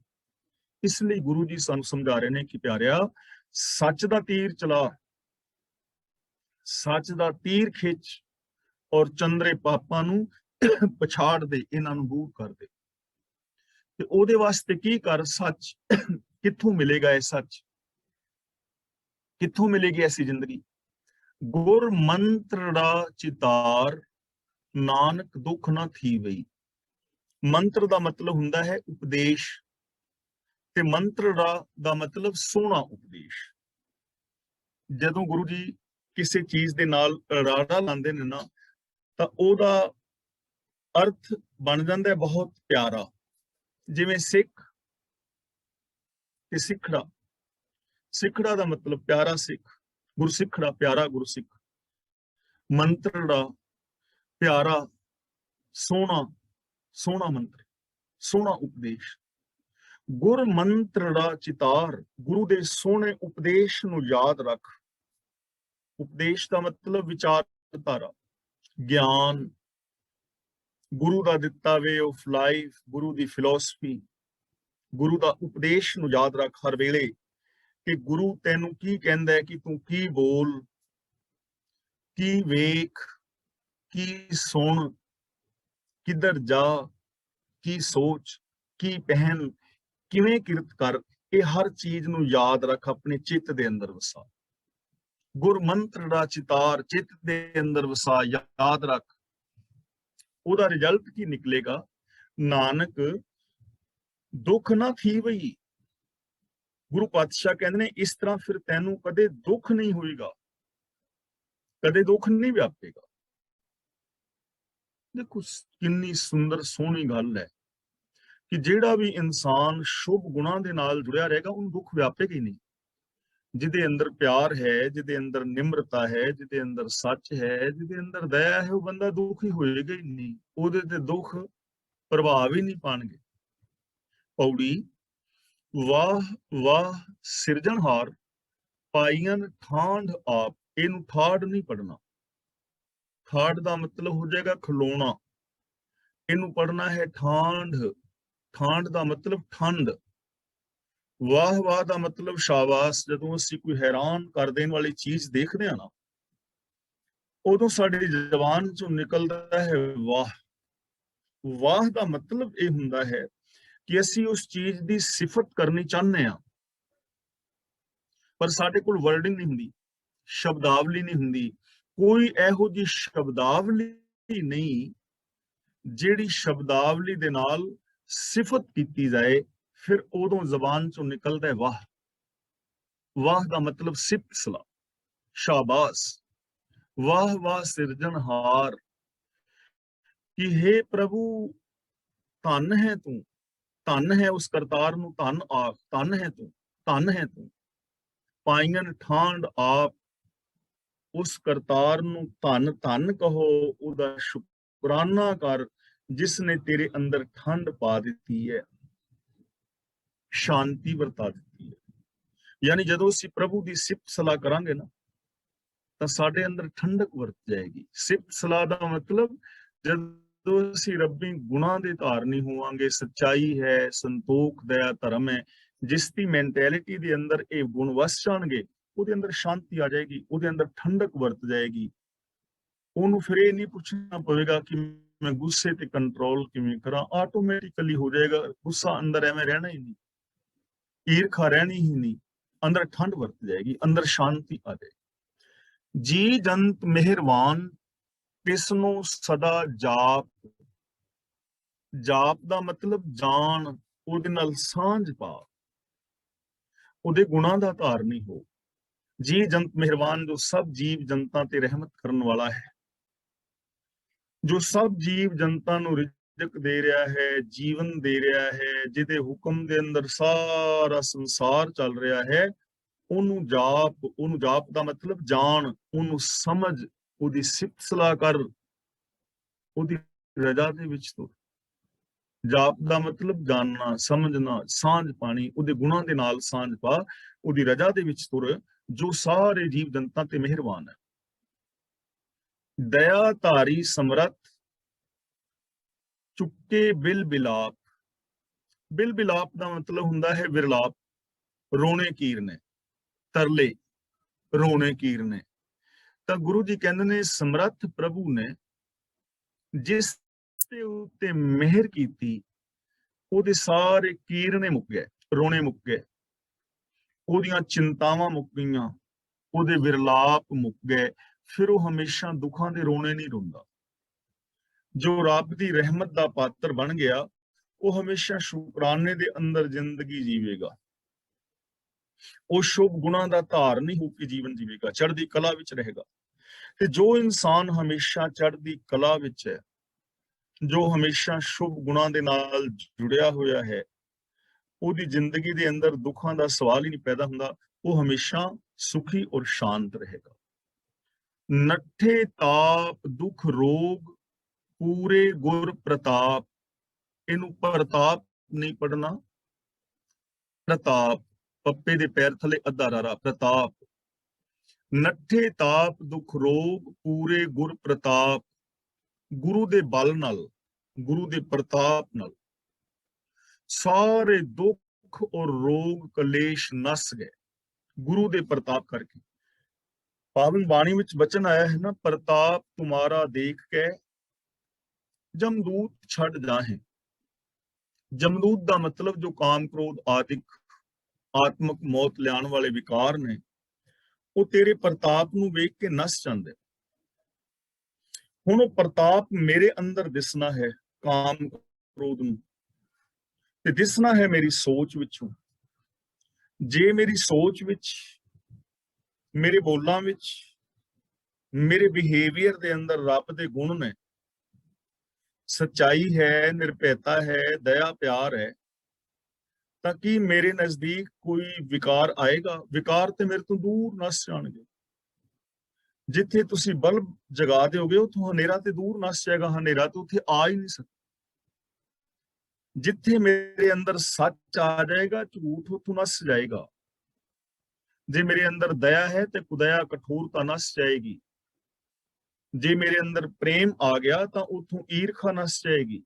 ਇਸ ਲਈ ਗੁਰੂ ਜੀ ਸਾਨੂੰ ਸਮਝਾ ਰਹੇ ਨੇ ਕਿ ਪਿਆਰਿਆ, ਸੱਚ ਦਾ ਤੀਰ ਚਲਾ, ਸੱਚ ਦਾ ਤੀਰ ਖਿੱਚ, ਔਰ ਚੰਦਰੇ ਪਾਪਾਂ ਨੂੰ ਪਛਾੜ ਦੇ, ਇਹਨਾਂ ਨੂੰ ਦੂਰ ਕਰ ਦੇ। ਤੇ ਉਹਦੇ ਵਾਸਤੇ ਕੀ ਕਰ? ਸੱਚ। ਕਿੱਥੋਂ ਮਿਲੇਗਾ ਇਹ ਸੱਚ? ਕਿੱਥੋਂ ਮਿਲੇਗੀ ਐਸੀ ਜ਼ਿੰਦਗੀ? ਗੁਰ ਮੰਤਰੜਾ ਚਿਤਾਰ, ਨਾਨਕ ਦੁੱਖ ਨਾ ਥੀਵਈ। ਮੰਤਰ ਦਾ ਮਤਲਬ ਹੁੰਦਾ ਹੈ ਉਪਦੇਸ਼, ਤੇ ਮੰਤਰੜਾ ਦਾ ਮਤਲਬ ਸੋਹਣਾ ਉਪਦੇਸ਼। ਜਦੋਂ ਗੁਰੂ ਜੀ ਕਿਸੇ ਚੀਜ਼ ਦੇ ਨਾਲ ਰਾੜਾ ਲਾਉਂਦੇ ਨੇ ਨਾ, ਤਾਂ ਉਹਦਾ ਅਰਥ ਬਣ ਜਾਂਦਾ ਹੈ ਬਹੁਤ ਪਿਆਰਾ। ਜਿਵੇਂ ਸਿੱਖ ਤੇ ਸਿੱਖੜਾ, ਸਿੱਖੜਾ ਦਾ ਮਤਲਬ ਪਿਆਰਾ ਸਿੱਖ, ਗੁਰਸਿੱਖੜਾ ਪਿਆਰਾ ਗੁਰਸਿੱਖ, ਮੰਤਰੜਾ ਪਿਆਰਾ, ਸੋਹਣਾ, ਸੋਹਣਾ ਮੰਤਰ, ਸੋਹਣਾ ਉਪਦੇਸ਼। ਗੁਰ ਮੰਤਰੜਾ ਚਿਤਾਰ, ਗੁਰੂ ਦੇ ਸੋਹਣੇ ਉਪਦੇਸ਼ ਨੂੰ ਯਾਦ ਰੱਖ। ਉਪਦੇਸ਼ ਦਾ ਮਤਲਬ ਵਿਚਾਰਧਾਰਾ, ਗਿਆਨ, ਗੁਰੂ ਦਾ ਦਿੱਤਾ way of life, Guru the philosophy, ਗੁਰੂ ਦਾ ਉਪਦੇਸ਼ ਨੂੰ ਯਾਦ ਰੱਖ ਹਰ ਵੇਲੇ ਕਿ ਗੁਰੂ ਤੈਨੂੰ ਕੀ ਕਹਿੰਦਾ ਹੈ, ਕਿ ਤੂੰ ਕੀ ਬੋਲ, ਕੀ ਵੇਖ, ਕੀ ਸੁਣ, ਕਿੱਧਰ ਜਾ, ਕੀ ਸੋਚ, ਕੀ ਪਹਿਨ, ਕਿਵੇਂ ਕਿਰਤ ਕਰ, ਇਹ ਹਰ ਚੀਜ਼ ਨੂੰ ਯਾਦ ਰੱਖ, ਆਪਣੇ ਚਿੱਤ ਦੇ ਅੰਦਰ ਵਸਾ। ਗੁਰਮੰਤਰ ਦਾ ਚਿਤਾਰ ਚਿੱਤ ਦੇ ਅੰਦਰ ਵਸਾ, ਯਾਦ ਰੱਖ। ਉਹਦਾ ਰਿਜ਼ਲਟ ਕੀ ਨਿਕਲੇਗਾ? ਨਾਨਕ ਦੁੱਖ ਨਾ ਥੀਵਈ। ਗੁਰੂ ਪਾਤਸ਼ਾਹ ਕਹਿੰਦੇ ਨੇ ਇਸ ਤਰ੍ਹਾਂ ਫਿਰ ਤੈਨੂੰ ਕਦੇ ਦੁੱਖ ਨਹੀਂ ਹੋਏਗਾ, ਕਦੇ ਦੁੱਖ ਨਹੀਂ ਵਿਆਪੇਗਾ। ਦੇਖੋ ਕਿੰਨੀ ਸੁੰਦਰ ਸੋਹਣੀ ਗੱਲ ਹੈ ਕਿ ਜਿਹੜਾ ਵੀ ਇਨਸਾਨ ਸ਼ੁਭ ਗੁਣਾਂ ਦੇ ਨਾਲ ਜੁੜਿਆ ਰਹੇਗਾ ਉਹਨੂੰ ਦੁੱਖ ਵਿਆਪੇਗਾ ਹੀ ਨਹੀਂ। ਜਿਹਦੇ ਅੰਦਰ ਪਿਆਰ ਹੈ, ਜਿਹਦੇ ਅੰਦਰ ਨਿਮਰਤਾ ਹੈ, ਜਿਹਦੇ ਅੰਦਰ ਸੱਚ ਹੈ, ਜਿਹਦੇ ਅੰਦਰ ਦਇਆ ਹੈ, ਉਹ ਬੰਦਾ ਦੁਖੀ ਹੋਏਗਾ ਹੀ ਨਹੀਂ, ਉਹਦੇ ਤੇ ਦੁੱਖ ਪ੍ਰਭਾਵ ਹੀ ਨਹੀਂ ਪਾਣਗੇ। ਪੌੜੀ ਵਾਹ ਵਾਹ ਸਿਰਜਣਹਾਰ, ਪਾਈਆਂ ਠਾਂਡ ਆਪ। ਇਹਨੂੰ ਠਾੜ ਨਹੀਂ ਪੜਨਾ। ਠਾੜ ਦਾ ਮਤਲਬ ਹੋ ਜਾਏਗਾ ਖਲੋਣਾ, ਇਹਨੂੰ ਪੜਨਾ ਹੈ ਠਾਂਡ। ਠਾਂਡ ਦਾ ਮਤਲਬ ਠੰਡ। ਵਾਹ ਵਾਹ ਦਾ ਮਤਲਬ ਸ਼ਾਬਾਸ਼। ਜਦੋਂ ਅਸੀਂ ਕੋਈ ਹੈਰਾਨ ਕਰ ਦੇਣ ਵਾਲੀ ਚੀਜ਼ ਦੇਖਦੇ ਹਾਂ ਨਾ, ਉਦੋਂ ਸਾਡੀ ਜ਼ਬਾਨ ਚੋਂ ਨਿਕਲਦਾ ਹੈ ਵਾਹ। ਵਾਹ ਦਾ ਮਤਲਬ ਇਹ ਹੁੰਦਾ ਹੈ ਕਿ ਅਸੀਂ ਉਸ ਚੀਜ਼ ਦੀ ਸਿਫਤ ਕਰਨੀ ਚਾਹੁੰਦੇ ਹਾਂ, ਪਰ ਸਾਡੇ ਕੋਲ ਵਰਡਿੰਗ ਨਹੀਂ ਹੁੰਦੀ, ਸ਼ਬਦਾਵਲੀ ਨਹੀਂ ਹੁੰਦੀ। ਕੋਈ ਇਹੋ ਜਿਹੀ ਸ਼ਬਦਾਵਲੀ ਨਹੀਂ ਜਿਹੜੀ ਸ਼ਬਦਾਵਲੀ ਦੇ ਨਾਲ ਸਿਫਤ ਕੀਤੀ ਜਾਏ, ਫਿਰ ਉਦੋਂ ਜ਼ਬਾਨ ਚੋਂ ਨਿਕਲਦਾ ਹੈ ਵਾਹ। ਵਾਹ ਦਾ ਮਤਲਬ ਸਿਫਤ ਸਲਾਹ, ਸ਼ਾਬਾਸ਼, ਵਾਹ ਵਾਹ ਸਿਰਜਣਹਾਰ, ਕਿ हे ਪ੍ਰਭੂ ਧੰਨ ਹੈ ਤੂੰ, ਧੰਨ ਹੈ ਉਸ ਕਰਤਾਰ ਨੂੰ ਧੰਨ ਆਖ, ਧੰਨ ਹੈ ਤੂੰ, ਧੰਨ ਹੈ ਤੂੰ। ਪਾਈਨ ਠਾਂਡ ਆਪ, ਉਸ ਕਰਤਾਰ ਨੂੰ ਧੰਨ ਧੰਨ ਕਹੋ, ਉਹਦਾ ਸ਼ੁਕਰਾਨਾ ਕਰ ਜਿਸ ਨੇ ਤੇਰੇ ਅੰਦਰ ਠੰਡ ਪਾ ਦਿੱਤੀ ਹੈ, ਸ਼ਾਂਤੀ ਵਰਤਾ ਦਿੱਤੀ ਹੈ। ਯਾਨੀ ਜਦੋਂ ਅਸੀਂ ਪ੍ਰਭੂ ਦੀ ਸਿਫਤ ਸਲਾਹ ਕਰਾਂਗੇ ਨਾ, ਤਾਂ ਸਾਡੇ ਅੰਦਰ ਠੰਡਕ ਵਰਤ ਜਾਏਗੀ। ਸਿਫਤ ਸਲਾਹ ਦਾ ਮਤਲਬ ਜਦੋਂ ਅਸੀਂ ਰੱਬੀ ਗੁਣਾਂ ਦੇ ਧਾਰਨੀ ਹੋਵਾਂਗੇ, ਸੱਚਾਈ ਹੈ, ਸੰਤੋਖ, ਦਇਆ, ਧਰਮ ਹੈ, ਜਿਸ ਦੀ ਮੈਂਟੈਲਿਟੀ ਦੇ ਅੰਦਰ ਇਹ ਗੁਣ ਵਸ ਜਾਣਗੇ, ਉਹਦੇ ਅੰਦਰ ਸ਼ਾਂਤੀ ਆ ਜਾਏਗੀ, ਉਹਦੇ ਅੰਦਰ ਠੰਡਕ ਵਰਤ ਜਾਏਗੀ। ਉਹਨੂੰ ਫਿਰ ਇਹ ਨਹੀਂ ਪੁੱਛਣਾ ਪਵੇਗਾ ਕਿ ਮੈਂ ਗੁੱਸੇ ਤੇ ਕੰਟਰੋਲ ਕਿਵੇਂ ਕਰਾਂ, ਆਟੋਮੈਟਿਕਲੀ ਹੋ ਜਾਏਗਾ। ਗੁੱਸਾ ਅੰਦਰ ਐਵੇਂ ਰਹਿਣਾ ਹੀ ਨਹੀਂ, ਈਰਖਾ ਰਹਿਣੀ ਹੀ ਨਹੀਂ, ਅੰਦਰ ਠੰਡ ਵਰਤ ਜਾਏਗੀ, ਅੰਦਰ ਸ਼ਾਂਤੀ ਆ ਜਾਏਗੀ। ਜੀ ਜੰਤ ਮਿਹਰਬਾਨ, ਤਿਸ ਨੂੰ ਸਦਾ ਜਾਪ। ਜਾਪ ਦਾ ਮਤਲਬ ਜਾਣ, ਉਹਦੇ ਨਾਲ ਸਾਂਝ ਪਾ, ਉਹਦੇ ਗੁਣਾਂ ਦਾ ਧਾਰਨੀ ਹੋ। ਜੀ ਜੰਤ ਮਿਹਰਬਾਨ, ਜੋ ਸਭ ਜੀਵ ਜਨਤਾ ਤੇ ਰਹਿਮਤ ਕਰਨ ਵਾਲਾ ਹੈ, ਜੋ ਸਭ ਜੀਵ ਜਨਤਾ ਨੂੰ ਰਿਜ਼ਕ ਦੇ ਰਿਹਾ ਹੈ, ਜੀਵਨ ਦੇ ਰਿਹਾ ਹੈ, ਜਿਹਦੇ ਹੁਕਮ ਦੇ ਅੰਦਰ ਸਾਰਾ ਸੰਸਾਰ ਚੱਲ ਰਿਹਾ ਹੈ, ਉਹਨੂੰ ਜਾਪ। ਉਹਨੂੰ ਜਾਪ ਦਾ ਮਤਲਬ ਜਾਣ, ਉਹਨੂੰ ਸਮਝ, ਉਹਦੀ ਸਿਫਤ ਸਲਾਹ ਕਰ, ਉਹਦੀ ਰਜ਼ਾ ਦੇ ਵਿੱਚ ਤੁਰ। ਜਾਪ ਦਾ ਮਤਲਬ ਜਾਣਨਾ, ਸਮਝਣਾ, ਸਾਂਝ ਪਾਣੀ, ਉਹਦੇ ਗੁਣਾਂ ਦੇ ਨਾਲ ਸਾਂਝ ਪਾ, ਉਹਦੀ ਰਜ਼ਾ ਦੇ ਵਿੱਚ ਤੁਰ, ਜੋ ਸਾਰੇ ਜੀਵ ਜਨਤਾ ਤੇ ਮਿਹਰਬਾਨ ਹੈ। ਦਇਆ ਧਾਰੀ ਸਮਰੱਥ, ਚੁੱਕੇ ਬਿਲ ਬਿਲਾਪ। ਬਿਲ ਬਿਲਾਪ ਦਾ ਮਤਲਬ ਹੁੰਦਾ ਹੈ ਵਿਰਲਾਪ, ਰੋਣੇ ਕੀਰਨੇ, ਤਰਲੇ, ਰੋਣੇ ਕੀਰਨੇ। ਤਾਂ ਗੁਰੂ ਜੀ ਕਹਿੰਦੇ ਨੇ ਸਮਰੱਥ ਪ੍ਰਭੂ ਨੇ ਜਿਸ ਦੇ ਉੱਤੇ ਮਿਹਰ ਕੀਤੀ, ਉਹਦੇ ਸਾਰੇ ਕੀਰਨੇ ਮੁੱਕ ਗਏ, ਰੋਣੇ ਮੁੱਕ ਗਏ, ਉਹਦੀਆਂ ਚਿੰਤਾਵਾਂ ਮੁੱਕ ਗਈਆਂ, ਉਹਦੇ ਵਿਰਲਾਪ ਮੁੱਕ ਗਏ। ਫਿਰ ਉਹ ਹਮੇਸ਼ਾ ਦੁੱਖਾਂ ਦੇ ਰੋਣੇ ਨਹੀਂ ਰੋਂਦਾ। ਜੋ ਰੱਬ ਦੀ ਰਹਿਮਤ ਦਾ ਪਾਤਰ ਬਣ ਗਿਆ, ਉਹ ਹਮੇਸ਼ਾ ਸ਼ੁਕਰਾਨੇ ਦੇ ਅੰਦਰ ਜ਼ਿੰਦਗੀ ਜੀਵੇਗਾ। ਉਹ ਸ਼ੁਭ ਗੁਣਾਂ ਦਾ ਧਾਰਨੀ ਹੋ ਕੇ ਜੀਵਨ ਜੀਵੇਗਾ, ਚੜ੍ਹਦੀ ਕਲਾ ਵਿੱਚ ਰਹੇਗਾ। ਤੇ ਜੋ ਇਨਸਾਨ ਹਮੇਸ਼ਾ ਚੜ੍ਹਦੀ ਕਲਾ ਵਿੱਚ ਹੈ, ਜੋ ਹਮੇਸ਼ਾ ਸ਼ੁਭ ਗੁਣਾਂ ਦੇ ਨਾਲ ਜੁੜਿਆ ਹੋਇਆ ਹੈ, ਉਹਦੀ ਜ਼ਿੰਦਗੀ ਦੇ ਅੰਦਰ ਦੁੱਖਾਂ ਦਾ ਸਵਾਲ ਹੀ ਨਹੀਂ ਪੈਦਾ ਹੁੰਦਾ। ਉਹ ਹਮੇਸ਼ਾ ਸੁਖੀ ਔਰ ਸ਼ਾਂਤ ਰਹੇਗਾ। ਨੱਠੇ ਤਾਪ ਦੁੱਖ ਰੋਗ, ਪੂਰੇ ਗੁਰ ਪ੍ਰਤਾਪ। ਇਹਨੂੰ ਪ੍ਰਤਾਪ ਨਹੀਂ ਪੜਨਾ, ਪ੍ਰਤਾਪ, ਪੱਪੇ ਦੇ ਪੈਰ ਥੱਲੇ ਅੱਧਾ ਰਾਰਾ, ਪ੍ਰਤਾਪ। ਨੱਠੇ ਤਾਪ ਦੁੱਖ ਰੋਗ, ਪੂਰੇ ਗੁਰ ਪ੍ਰਤਾਪ। ਗੁਰੂ ਦੇ ਬਲ ਨਾਲ, ਗੁਰੂ ਦੇ ਪ੍ਰਤਾਪ ਨਾਲ ਸਾਰੇ ਦੁੱਖ ਔਰ ਰੋਗ ਕਲੇਸ਼ ਨਸ ਗਏ, ਗੁਰੂ ਦੇ ਪ੍ਰਤਾਪ ਕਰਕੇ। ਪਾਵਨ ਬਾਣੀ ਵਿੱਚ ਬਚਨ ਆਇਆ ਹੈ ਨਾ, ਪ੍ਰਤਾਪ ਤੁਮਾਰਾ ਦੇਖ ਕੇ ਜਮਦੂਤ ਛੱਡ ਜਾਹੇ। ਜਮਦੂਤ ਦਾ ਮਤਲਬ ਜੋ ਕਾਮ ਕ੍ਰੋਧ ਆਦਿਕ ਆਤਮਕ ਮੌਤ ਲਿਆਉਣ ਵਾਲੇ ਵਿਕਾਰ ਨੇ, ਉਹ ਤੇਰੇ ਪ੍ਰਤਾਪ ਨੂੰ ਵੇਖ ਕੇ ਨਸ ਜਾਂਦੇ। ਹੁਣ ਉਹ ਪ੍ਰਤਾਪ ਮੇਰੇ ਅੰਦਰ ਦਿਸਣਾ ਹੈ, ਕਾਮ ਕ੍ਰੋਧ ਨੂੰ, ਤੇ ਦਿਸਣਾ ਹੈ ਮੇਰੀ ਸੋਚ ਵਿੱਚੋਂ। ਜੇ ਮੇਰੀ ਸੋਚ ਵਿੱਚ, ਮੇਰੇ ਬੋਲਾਂ ਵਿੱਚ, ਮੇਰੇ ਬਿਹੇਵੀਅਰ ਦੇ ਅੰਦਰ ਰੱਬ ਦੇ ਗੁਣ ਨੇ, ਸੱਚਾਈ ਹੈ, ਨਿਰਭੈਤਾ ਹੈ, ਦਇਆ ਪਿਆਰ ਹੈ, ਤਾਂ ਕੀ ਮੇਰੇ ਨਜ਼ਦੀਕ ਕੋਈ ਵਿਕਾਰ ਆਏਗਾ? ਵਿਕਾਰ ਤੇ ਮੇਰੇ ਤੋਂ ਦੂਰ ਨਸ ਜਾਣਗੇ। ਜਿੱਥੇ ਤੁਸੀਂ ਬਲਬ ਜਗਾ ਦਿਓਗੇ, ਉੱਥੋਂ ਹਨੇਰਾ ਤੇ ਦੂਰ ਨਸ ਜਾਏਗਾ, ਹਨੇਰਾ ਤੇ ਉੱਥੇ ਆ ਹੀ ਨਹੀਂ ਸਕਦਾ। ਜਿੱਥੇ ਮੇਰੇ ਅੰਦਰ ਸੱਚ ਆ ਜਾਏਗਾ, ਝੂਠ ਉੱਥੋਂ ਨਸ ਜਾਏਗਾ। ਜੇ ਮੇਰੇ ਅੰਦਰ ਦਇਆ ਹੈ ਤੇ ਕੁਦਇਆ ਕਠੋਰਤਾ ਨਸ ਜਾਏਗੀ। ਜੇ ਮੇਰੇ ਅੰਦਰ ਪ੍ਰੇਮ ਆ ਗਿਆ ਤਾਂ ਉੱਥੋਂ ਈਰਖਾ ਨਸ ਜਾਏਗੀ।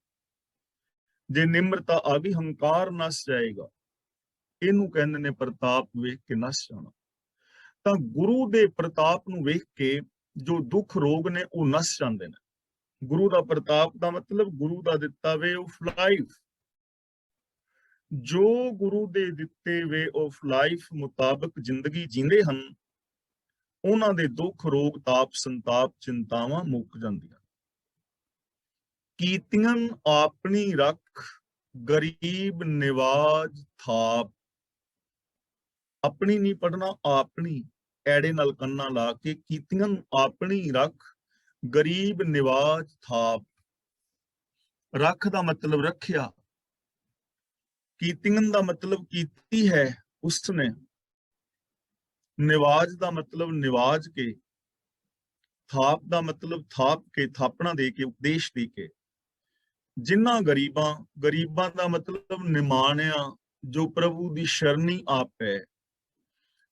ਜੇ ਨਿਮਰਤਾ ਆ ਗਈ, ਹੰਕਾਰ ਨਸ ਜਾਏਗਾ। ਇਹਨੂੰ ਕਹਿੰਦੇ ਨੇ ਪ੍ਰਤਾਪ ਵੇਖ ਕੇ ਨਸ ਜਾਣਾ। ਤਾਂ ਗੁਰੂ ਦੇ ਪ੍ਰਤਾਪ ਨੂੰ ਵੇਖ ਕੇ ਜੋ ਦੁੱਖ ਰੋਗ ਨੇ ਉਹ ਨਸ ਜਾਂਦੇ ਨੇ। ਗੁਰੂ ਦਾ ਪ੍ਰਤਾਪ ਦਾ ਮਤਲਬ ਗੁਰੂ ਦਾ ਦਿੱਤਾ ਵੇ ਆਫ ਲਾਈਫ। ਜੋ ਗੁਰੂ ਦੇ ਦਿੱਤੇ ਵੇ ਆਫ ਲਾਈਫ ਮੁਤਾਬਕ ਜ਼ਿੰਦਗੀ ਜੀਂਦੇ ਹਨ, ਉਹਨਾਂ ਦੇ ਦੁੱਖ ਰੋਗ ਤਾਪ ਸੰਤਾਪ ਚਿੰਤਾਵਾਂ ਮੁੱਕ ਜਾਂਦੀਆਂ। ਕੀਤੀਆਂ ਆਪਣੀ ਰੱਖ ਗਰੀਬ ਨਿਵਾਜ ਥਾਪ। ਆਪਣੀ ਨਹੀਂ ਪੜਨਾ, ਆਪਣੀ ਐੜੇ ਨਾਲ ਕੰਨਾ ਲਾ ਕੇ, ਕੀਤੀਆਂ ਆਪਣੀ ਰੱਖ ਗਰੀਬ ਨਿਵਾਜ ਥਾਪ। ਰੱਖ ਦਾ ਮਤਲਬ ਰੱਖਿਆ, ਕੀਤੀਆਂ ਦਾ ਮਤਲਬ ਕੀਤੀ ਹੈ ਉਸਨੇ, ਨਿਵਾਜ ਦਾ ਮਤਲਬ ਨਿਵਾਜ ਕੇ, ਥਾਪ ਦਾ ਮਤਲਬ ਥਾਪ ਕੇ, ਥਾਪਣਾ ਦੇ ਕੇ, ਉਪਦੇਸ਼ ਦੇ ਕੇ। ਜਿਨ੍ਹਾਂ ਗਰੀਬਾਂ, ਗਰੀਬਾਂ ਦਾ ਮਤਲਬ ਨਿਮਾਣਿਆ ਜੋ ਪ੍ਰਭੂ ਦੀ ਸ਼ਰਣੀ ਆਪ ਹੈ।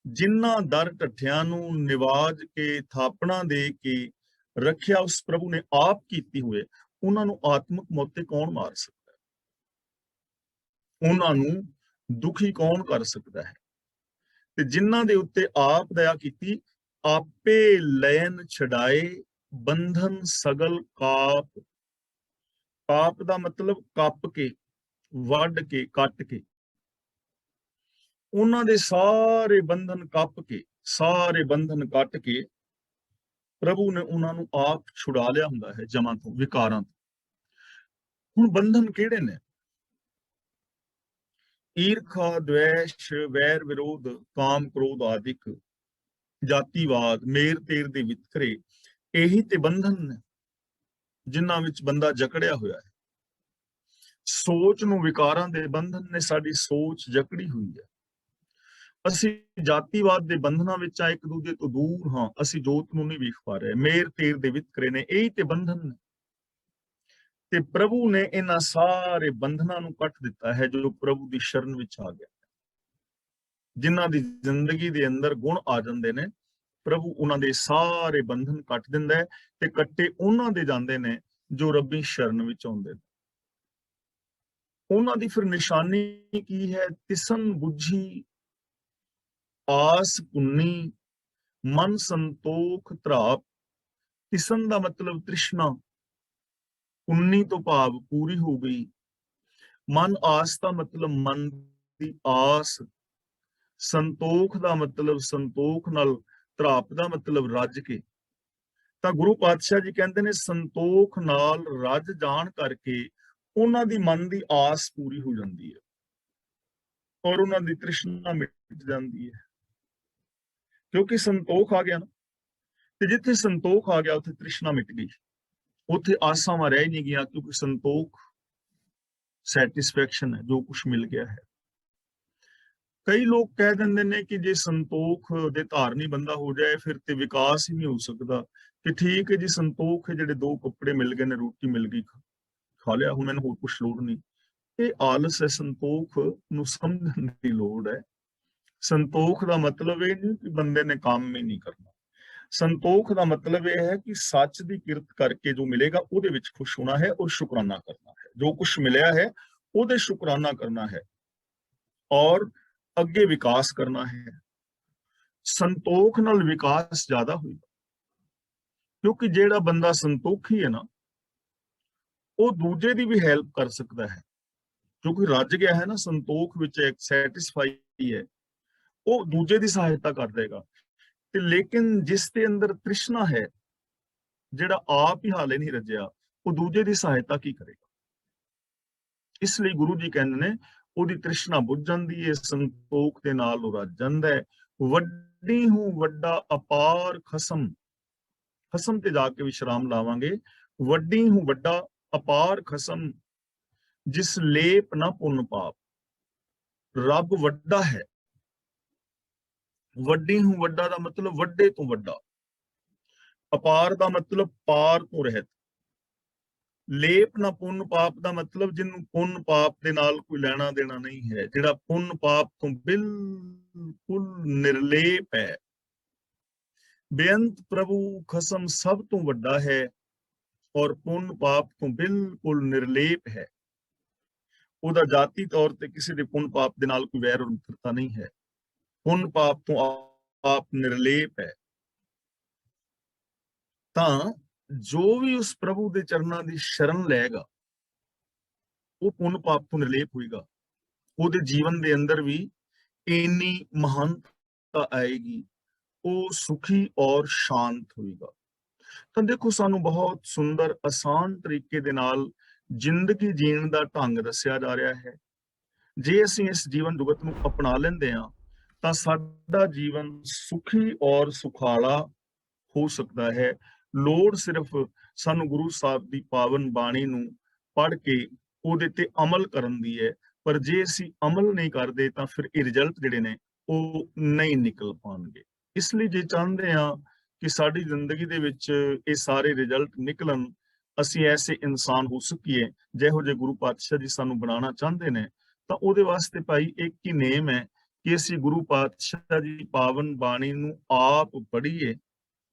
ਜਿਨ੍ਹਾਂ ਦਰ ਢੱਠਿਆਂ ਨੂੰ ਨਿਵਾਜ ਕੇ, ਥਾਪਣਾ ਦੇ ਕੇ ਰੱਖਿਆ ਉਸ ਪ੍ਰਭੂ ਨੇ ਆਪ ਕੀਤੀ ਹੋਏ, ਉਹਨਾਂ ਨੂੰ ਆਤਮਿਕ ਮੌਤੇ ਕੌਣ ਮਾਰ ਸਕਦਾ ਹੈ? ਉਹਨਾਂ ਨੂੰ ਦੁਖੀ ਕੌਣ ਕਰ ਸਕਦਾ ਹੈ? ਤੇ ਜਿਨ੍ਹਾਂ ਦੇ ਉੱਤੇ ਆਪ ਦਇਆ ਕੀਤੀ, ਆਪੇ ਲੈਨ ਛਡਾਏ ਬੰਧਨ ਸਗਲ ਕਾਪ। ਕਾਪ ਦਾ ਮਤਲਬ ਕੱਪ ਕੇ, ਵੱਢ ਕੇ, ਕੱਟ ਕੇ। ਉਹਨਾਂ ਦੇ ਸਾਰੇ ਬੰਧਨ ਕੱਪ ਕੇ, ਸਾਰੇ ਬੰਧਨ ਕੱਟ ਕੇ ਪ੍ਰਭੂ ਨੇ ਉਹਨਾਂ ਨੂੰ ਆਪ ਛੁਡਾ ਲਿਆ ਹੁੰਦਾ ਹੈ ਜਮਾਂ ਤੋਂ, ਵਿਕਾਰਾਂ ਤੋਂ। ਹੁਣ ਬੰਧਨ ਕਿਹੜੇ ਨੇ? ਈਰਖਾ, ਦ્વੈਸ਼, ਵੈਰ ਵਿਰੋਧ, ਕਾਮ ਕ੍ਰੋਧ ਆਦਿਕ, ਜਾਤੀਵਾਦ, ਮੇਰ ਤੇਰ ਦੇ ਵਿਤਕਰੇ, ਇਹੀ ਤੇ ਬੰਧਨ ਨੇ ਜਿਨ੍ਹਾਂ ਵਿੱਚ ਬੰਦਾ ਜਕੜਿਆ ਹੋਇਆ ਹੈ। ਸੋਚ ਨੂੰ ਵਿਕਾਰਾਂ ਦੇ ਬੰਧਨ ਨੇ, ਸਾਡੀ ਸੋਚ ਜਕੜੀ ਹੋਈ ਹੈ। ਅਸੀਂ ਜਾਤੀਵਾਦ ਦੇ ਬੰਧਨਾਂ ਵਿੱਚ ਆ, ਇੱਕ ਦੂਜੇ ਤੋਂ ਦੂਰ ਹਾਂ, ਅਸੀਂ ਜੋਤ ਨੂੰ ਨਹੀਂ ਵੇਖ ਪਾ ਰਹੇ। ਮੇਰ ਤੇਰ ਦੇ ਵਿਤਕਰੇ ਨੇ, ਇਹੀ ਤੇ ਬੰਧਨ ਨੇ। ਤੇ ਪ੍ਰਭੂ ਨੇ ਇਹਨਾਂ ਸਾਰੇ ਬੰਧਨਾਂ ਨੂੰ ਕੱਟ ਦਿੱਤਾ ਹੈ ਜੋ ਪ੍ਰਭੂ ਦੀ ਸ਼ਰਨ ਵਿੱਚ ਆ ਗਿਆ। ਜਿਨ੍ਹਾਂ ਦੀ ਜ਼ਿੰਦਗੀ ਦੇ ਅੰਦਰ ਗੁਣ ਆ ਜਾਂਦੇ ਨੇ, ਪ੍ਰਭੂ ਉਹਨਾਂ ਦੇ ਸਾਰੇ ਬੰਧਨ ਕੱਟ ਦਿੰਦਾ ਹੈ, ਤੇ ਕੱਟੇ ਉਹਨਾਂ ਦੇ ਜਾਂਦੇ ਨੇ ਜੋ ਰੱਬੀ ਸ਼ਰਨ ਵਿੱਚ ਆਉਂਦੇ ਨੇ। ਉਹਨਾਂ ਦੀ ਫਿਰ ਨਿਸ਼ਾਨੀ ਕੀ ਹੈ? ਤਿਸਨ ਬੁੱਝੀ ਆਸ ਪੁੰਨੀ, ਮਨ ਸੰਤੋਖ ਧਰਾਪ। ਤਿਸਨ ਦਾ ਮਤਲਬ ਤ੍ਰਿਸ਼ਨਾ, ਪੁੰਨੀ ਤੋਂ ਭਾਵ ਪੂਰੀ ਹੋ ਗਈ। ਮਨ ਆਸ ਦਾ ਮਤਲਬ ਮਨ ਦੀ ਆਸ। ਸੰਤੋਖ ਦਾ ਮਤਲਬ ਸੰਤੋਖ ਨਾਲ, ਧਰਾਪ ਦਾ ਮਤਲਬ ਰੱਜ ਕੇ। ਤਾਂ ਗੁਰੂ ਪਾਤਸ਼ਾਹ ਜੀ ਕਹਿੰਦੇ ਨੇ ਸੰਤੋਖ ਨਾਲ ਰੱਜ ਜਾਣ ਕਰਕੇ ਉਹਨਾਂ ਦੀ ਮਨ ਦੀ ਆਸ ਪੂਰੀ ਹੋ ਜਾਂਦੀ ਹੈ ਔਰ ਉਹਨਾਂ ਦੀ ਤ੍ਰਿਸ਼ਨਾ ਮਿਟ ਜਾਂਦੀ ਹੈ, ਕਿਉਂਕਿ ਸੰਤੋਖ ਆ ਗਿਆ ਨਾ। ਤੇ ਜਿੱਥੇ ਸੰਤੋਖ ਆ ਗਿਆ ਉੱਥੇ ਤ੍ਰਿਸ਼ਨਾ ਮਿਟ ਗਈ, ਉੱਥੇ ਆਸਾਵਾਂ ਰਹਿ ਨਹੀਂ ਗਈਆਂ, ਕਿਉਂਕਿ ਸੰਤੋਖ ਸੈਟਿਸਫੈਕਸ਼ਨ ਹੈ, ਜੋ ਕੁਝ ਮਿਲ ਗਿਆ ਹੈ। ਕਈ ਲੋਕ ਕਹਿ ਦਿੰਦੇ ਨੇ ਕਿ ਜੇ ਸੰਤੋਖ ਦੇ ਧਾਰਨੀ ਬੰਦਾ ਹੋ ਜਾਏ ਫਿਰ ਤੇ ਵਿਕਾਸ ਹੀ ਨਹੀਂ ਹੋ ਸਕਦਾ, ਕਿ ਠੀਕ ਹੈ ਜੀ ਸੰਤੋਖ ਹੈ, ਜਿਹੜੇ ਦੋ ਕੱਪੜੇ ਮਿਲ ਗਏ ਨੇ, ਰੋਟੀ ਮਿਲ ਗਈ, ਖਾ ਲਿਆ, ਹੁਣ ਮੈਨੂੰ ਹੋਰ ਕੁਝ ਲੋੜ ਨਹੀਂ। ਇਹ ਆਲਸ ਹੈ। ਸੰਤੋਖ ਨੂੰ ਸਮਝਣ ਦੀ ਲੋੜ ਹੈ। ਸੰਤੋਖ ਦਾ ਮਤਲਬ ਇਹ ਨਹੀਂ ਕਿ ਬੰਦੇ ਨੇ ਕੰਮ ਹੀ ਨਹੀਂ ਕਰਨਾ। ਸੰਤੋਖ ਦਾ ਮਤਲਬ ਇਹ ਹੈ ਕਿ ਸੱਚ ਦੀ ਕਿਰਤ ਕਰਕੇ ਜੋ ਮਿਲੇਗਾ ਉਹਦੇ ਵਿੱਚ ਖੁਸ਼ ਹੋਣਾ ਹੈ ਔਰ ਸ਼ੁਕਰਾਨਾ ਕਰਨਾ ਹੈ। ਜੋ ਕੁਝ ਮਿਲਿਆ ਹੈ ਉਹਦੇ ਸ਼ੁਕਰਾਨਾ ਕਰਨਾ ਹੈ ਔਰ ਅੱਗੇ ਵਿਕਾਸ ਕਰਨਾ ਹੈ। ਸੰਤੋਖ ਨਾਲ ਵਿਕਾਸ ਜ਼ਿਆਦਾ ਹੋਏਗਾ, ਕਿਉਂਕਿ ਜਿਹੜਾ ਬੰਦਾ ਸੰਤੋਖੀ ਹੈ ਨਾ, ਉਹ ਦੂਜੇ ਦੀ ਵੀ ਹੈਲਪ ਕਰ ਸਕਦਾ ਹੈ, ਕਿਉਂਕਿ ਰੱਜ ਗਿਆ ਹੈ ਨਾ ਸੰਤੋਖ ਵਿੱਚ, ਇੱਕ ਸੈਟਿਸਫਾਈ ਹੈ, ਉਹ ਦੂਜੇ ਦੀ ਸਹਾਇਤਾ ਕਰ ਦੇਗਾ। ਤੇ ਲੇਕਿਨ ਜਿਸ ਦੇ ਅੰਦਰ ਤ੍ਰਿਸ਼ਨਾ ਹੈ, ਜਿਹੜਾ ਆਪ ਹੀ ਹਾਲੇ ਨਹੀਂ ਰੱਜਿਆ, ਉਹ ਦੂਜੇ ਦੀ ਸਹਾਇਤਾ ਕੀ ਕਰੇਗਾ? ਇਸ ਲਈ ਗੁਰੂ ਜੀ ਕਹਿੰਦੇ ਨੇ ਉਹਦੀ ਤ੍ਰਿਸ਼ਨਾ ਬੁੱਝ ਜਾਂਦੀ ਹੈ, ਸੰਤੋਖ ਦੇ ਨਾਲ ਉਹ ਰੱਜ ਜਾਂਦਾ ਹੈ। ਵੱਡੀ ਹੂੰ ਵੱਡਾ ਅਪਾਰ ਖਸਮ, ਖਸਮ ਤੇ ਜਾ ਕੇ ਵਿਸ਼ਰਾਮ ਲਾਵਾਂਗੇ। ਵੱਡੀ ਹੂੰ ਵੱਡਾ ਅਪਾਰ ਖਸਮ, ਜਿਸ ਲੇਪ ਨਾ ਪੁੰਨ ਪਾਪ। ਰੱਬ ਵੱਡਾ ਹੈ। ਵੱਡੀ ਹੂੰ ਵੱਡਾ ਦਾ ਮਤਲਬ ਵੱਡੇ ਤੋਂ ਵੱਡਾ, ਅਪਾਰ ਦਾ ਮਤਲਬ ਪਾਰ ਤੋਂ ਰਹਿਤ, ਲੇਪ ਨਾ ਪੁੰਨ ਪਾਪ ਦਾ ਮਤਲਬ ਜਿਹਨੂੰ ਪੁੰਨ ਪਾਪ ਦੇ ਨਾਲ ਕੋਈ ਲੈਣਾ ਦੇਣਾ ਨਹੀਂ ਹੈ, ਜਿਹੜਾ ਪੁੰਨ ਪਾਪ ਤੋਂ ਬਿਲਕੁਲ ਨਿਰਲੇਪ ਹੈ। ਬੇਅੰਤ ਪ੍ਰਭੂ ਖਸਮ ਸਭ ਤੋਂ ਵੱਡਾ ਹੈ ਔਰ ਪੁੰਨ ਪਾਪ ਤੋਂ ਬਿਲਕੁਲ ਨਿਰਲੇਪ ਹੈ। ਉਹਦਾ ਜਾਤੀ ਤੌਰ ਤੇ ਕਿਸੇ ਦੇ ਪੁੰਨ ਪਾਪ ਦੇ ਨਾਲ ਕੋਈ ਵੈਰ ਔਰ ਮਿੱਤਰਤਾ ਨਹੀਂ ਹੈ। ਪੁੰਨ ਪਾਪ ਤੋਂ ਆਪ ਨਿਰਲੇਪ ਹੈ। ਤਾਂ ਜੋ ਵੀ ਉਸ ਪ੍ਰਭੂ ਦੇ ਚਰਨਾਂ ਦੀ ਸ਼ਰਨ ਲਏਗਾ, ਉਹ ਪੁੰਨ ਪਾਪ ਤੋਂ ਨਿਰਲੇਪ ਹੋਏਗਾ। ਉਹਦੇ ਜੀਵਨ ਦੇ ਅੰਦਰ ਵੀ ਇੰਨੀ ਮਹਾਨਤਾ ਆਏਗੀ, ਉਹ ਸੁਖੀ ਔਰ ਸ਼ਾਂਤ ਹੋਏਗਾ। ਤਾਂ ਦੇਖੋ, ਸਾਨੂੰ ਬਹੁਤ ਸੁੰਦਰ ਆਸਾਨ ਤਰੀਕੇ ਦੇ ਨਾਲ ਜ਼ਿੰਦਗੀ ਜੀਣ ਦਾ ਢੰਗ ਦੱਸਿਆ ਜਾ ਰਿਹਾ ਹੈ। ਜੇ ਅਸੀਂ ਇਸ ਜੀਵਨ ਜੁਗਤ ਨੂੰ ਅਪਣਾ ਲੈਂਦੇ ਹਾਂ, ਤਾਂ ਸਾਡਾ ਜੀਵਨ ਸੁਖੀ ਔਰ ਸੁਖਾਲਾ ਹੋ ਸਕਦਾ ਹੈ। ਲੋੜ ਸਿਰਫ ਸਾਨੂੰ ਗੁਰੂ ਸਾਹਿਬ ਦੀ ਪਾਵਨ ਬਾਣੀ ਨੂੰ ਪੜ੍ਹ ਕੇ ਉਹਦੇ ਤੇ ਅਮਲ ਕਰਨ ਦੀ ਹੈ। ਪਰ ਜੇ ਅਸੀਂ ਅਮਲ ਨਹੀਂ ਕਰਦੇ ਤਾਂ ਫਿਰ ਇਹ ਰਿਜ਼ਲਟ ਜਿਹੜੇ ਨੇ ਉਹ ਨਹੀਂ ਨਿਕਲ ਪਾਉਣਗੇ। ਇਸ ਲਈ ਜੇ ਚਾਹੁੰਦੇ ਹਾਂ ਕਿ ਸਾਡੀ ਜ਼ਿੰਦਗੀ ਦੇ ਵਿੱਚ ਇਹ ਸਾਰੇ ਰਿਜ਼ਲਟ ਨਿਕਲਣ, ਅਸੀਂ ਐਸੇ ਇਨਸਾਨ ਹੋ ਸਕੀਏ ਜਿਹੋ ਜਿਹੇ ਗੁਰੂ ਪਾਤਸ਼ਾਹ ਜੀ ਸਾਨੂੰ ਬਣਾਉਣਾ ਚਾਹੁੰਦੇ ਨੇ, ਤਾਂ ਉਹਦੇ ਵਾਸਤੇ ਭਾਈ ਇੱਕ ਹੀ ਨੇਮ ਹੈ ਕਿ ਅਸੀਂ ਗੁਰੂ ਪਾਤਸ਼ਾਹ ਜੀ ਪਾਵਨ ਬਾਣੀ ਨੂੰ ਆਪ ਪੜ੍ਹੀਏ,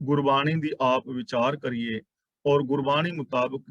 ਗੁਰਬਾਣੀ ਦੀ ਆਪ ਵਿਚਾਰ ਕਰੀਏ ਔਰ ਗੁਰਬਾਣੀ ਮੁਤਾਬਕ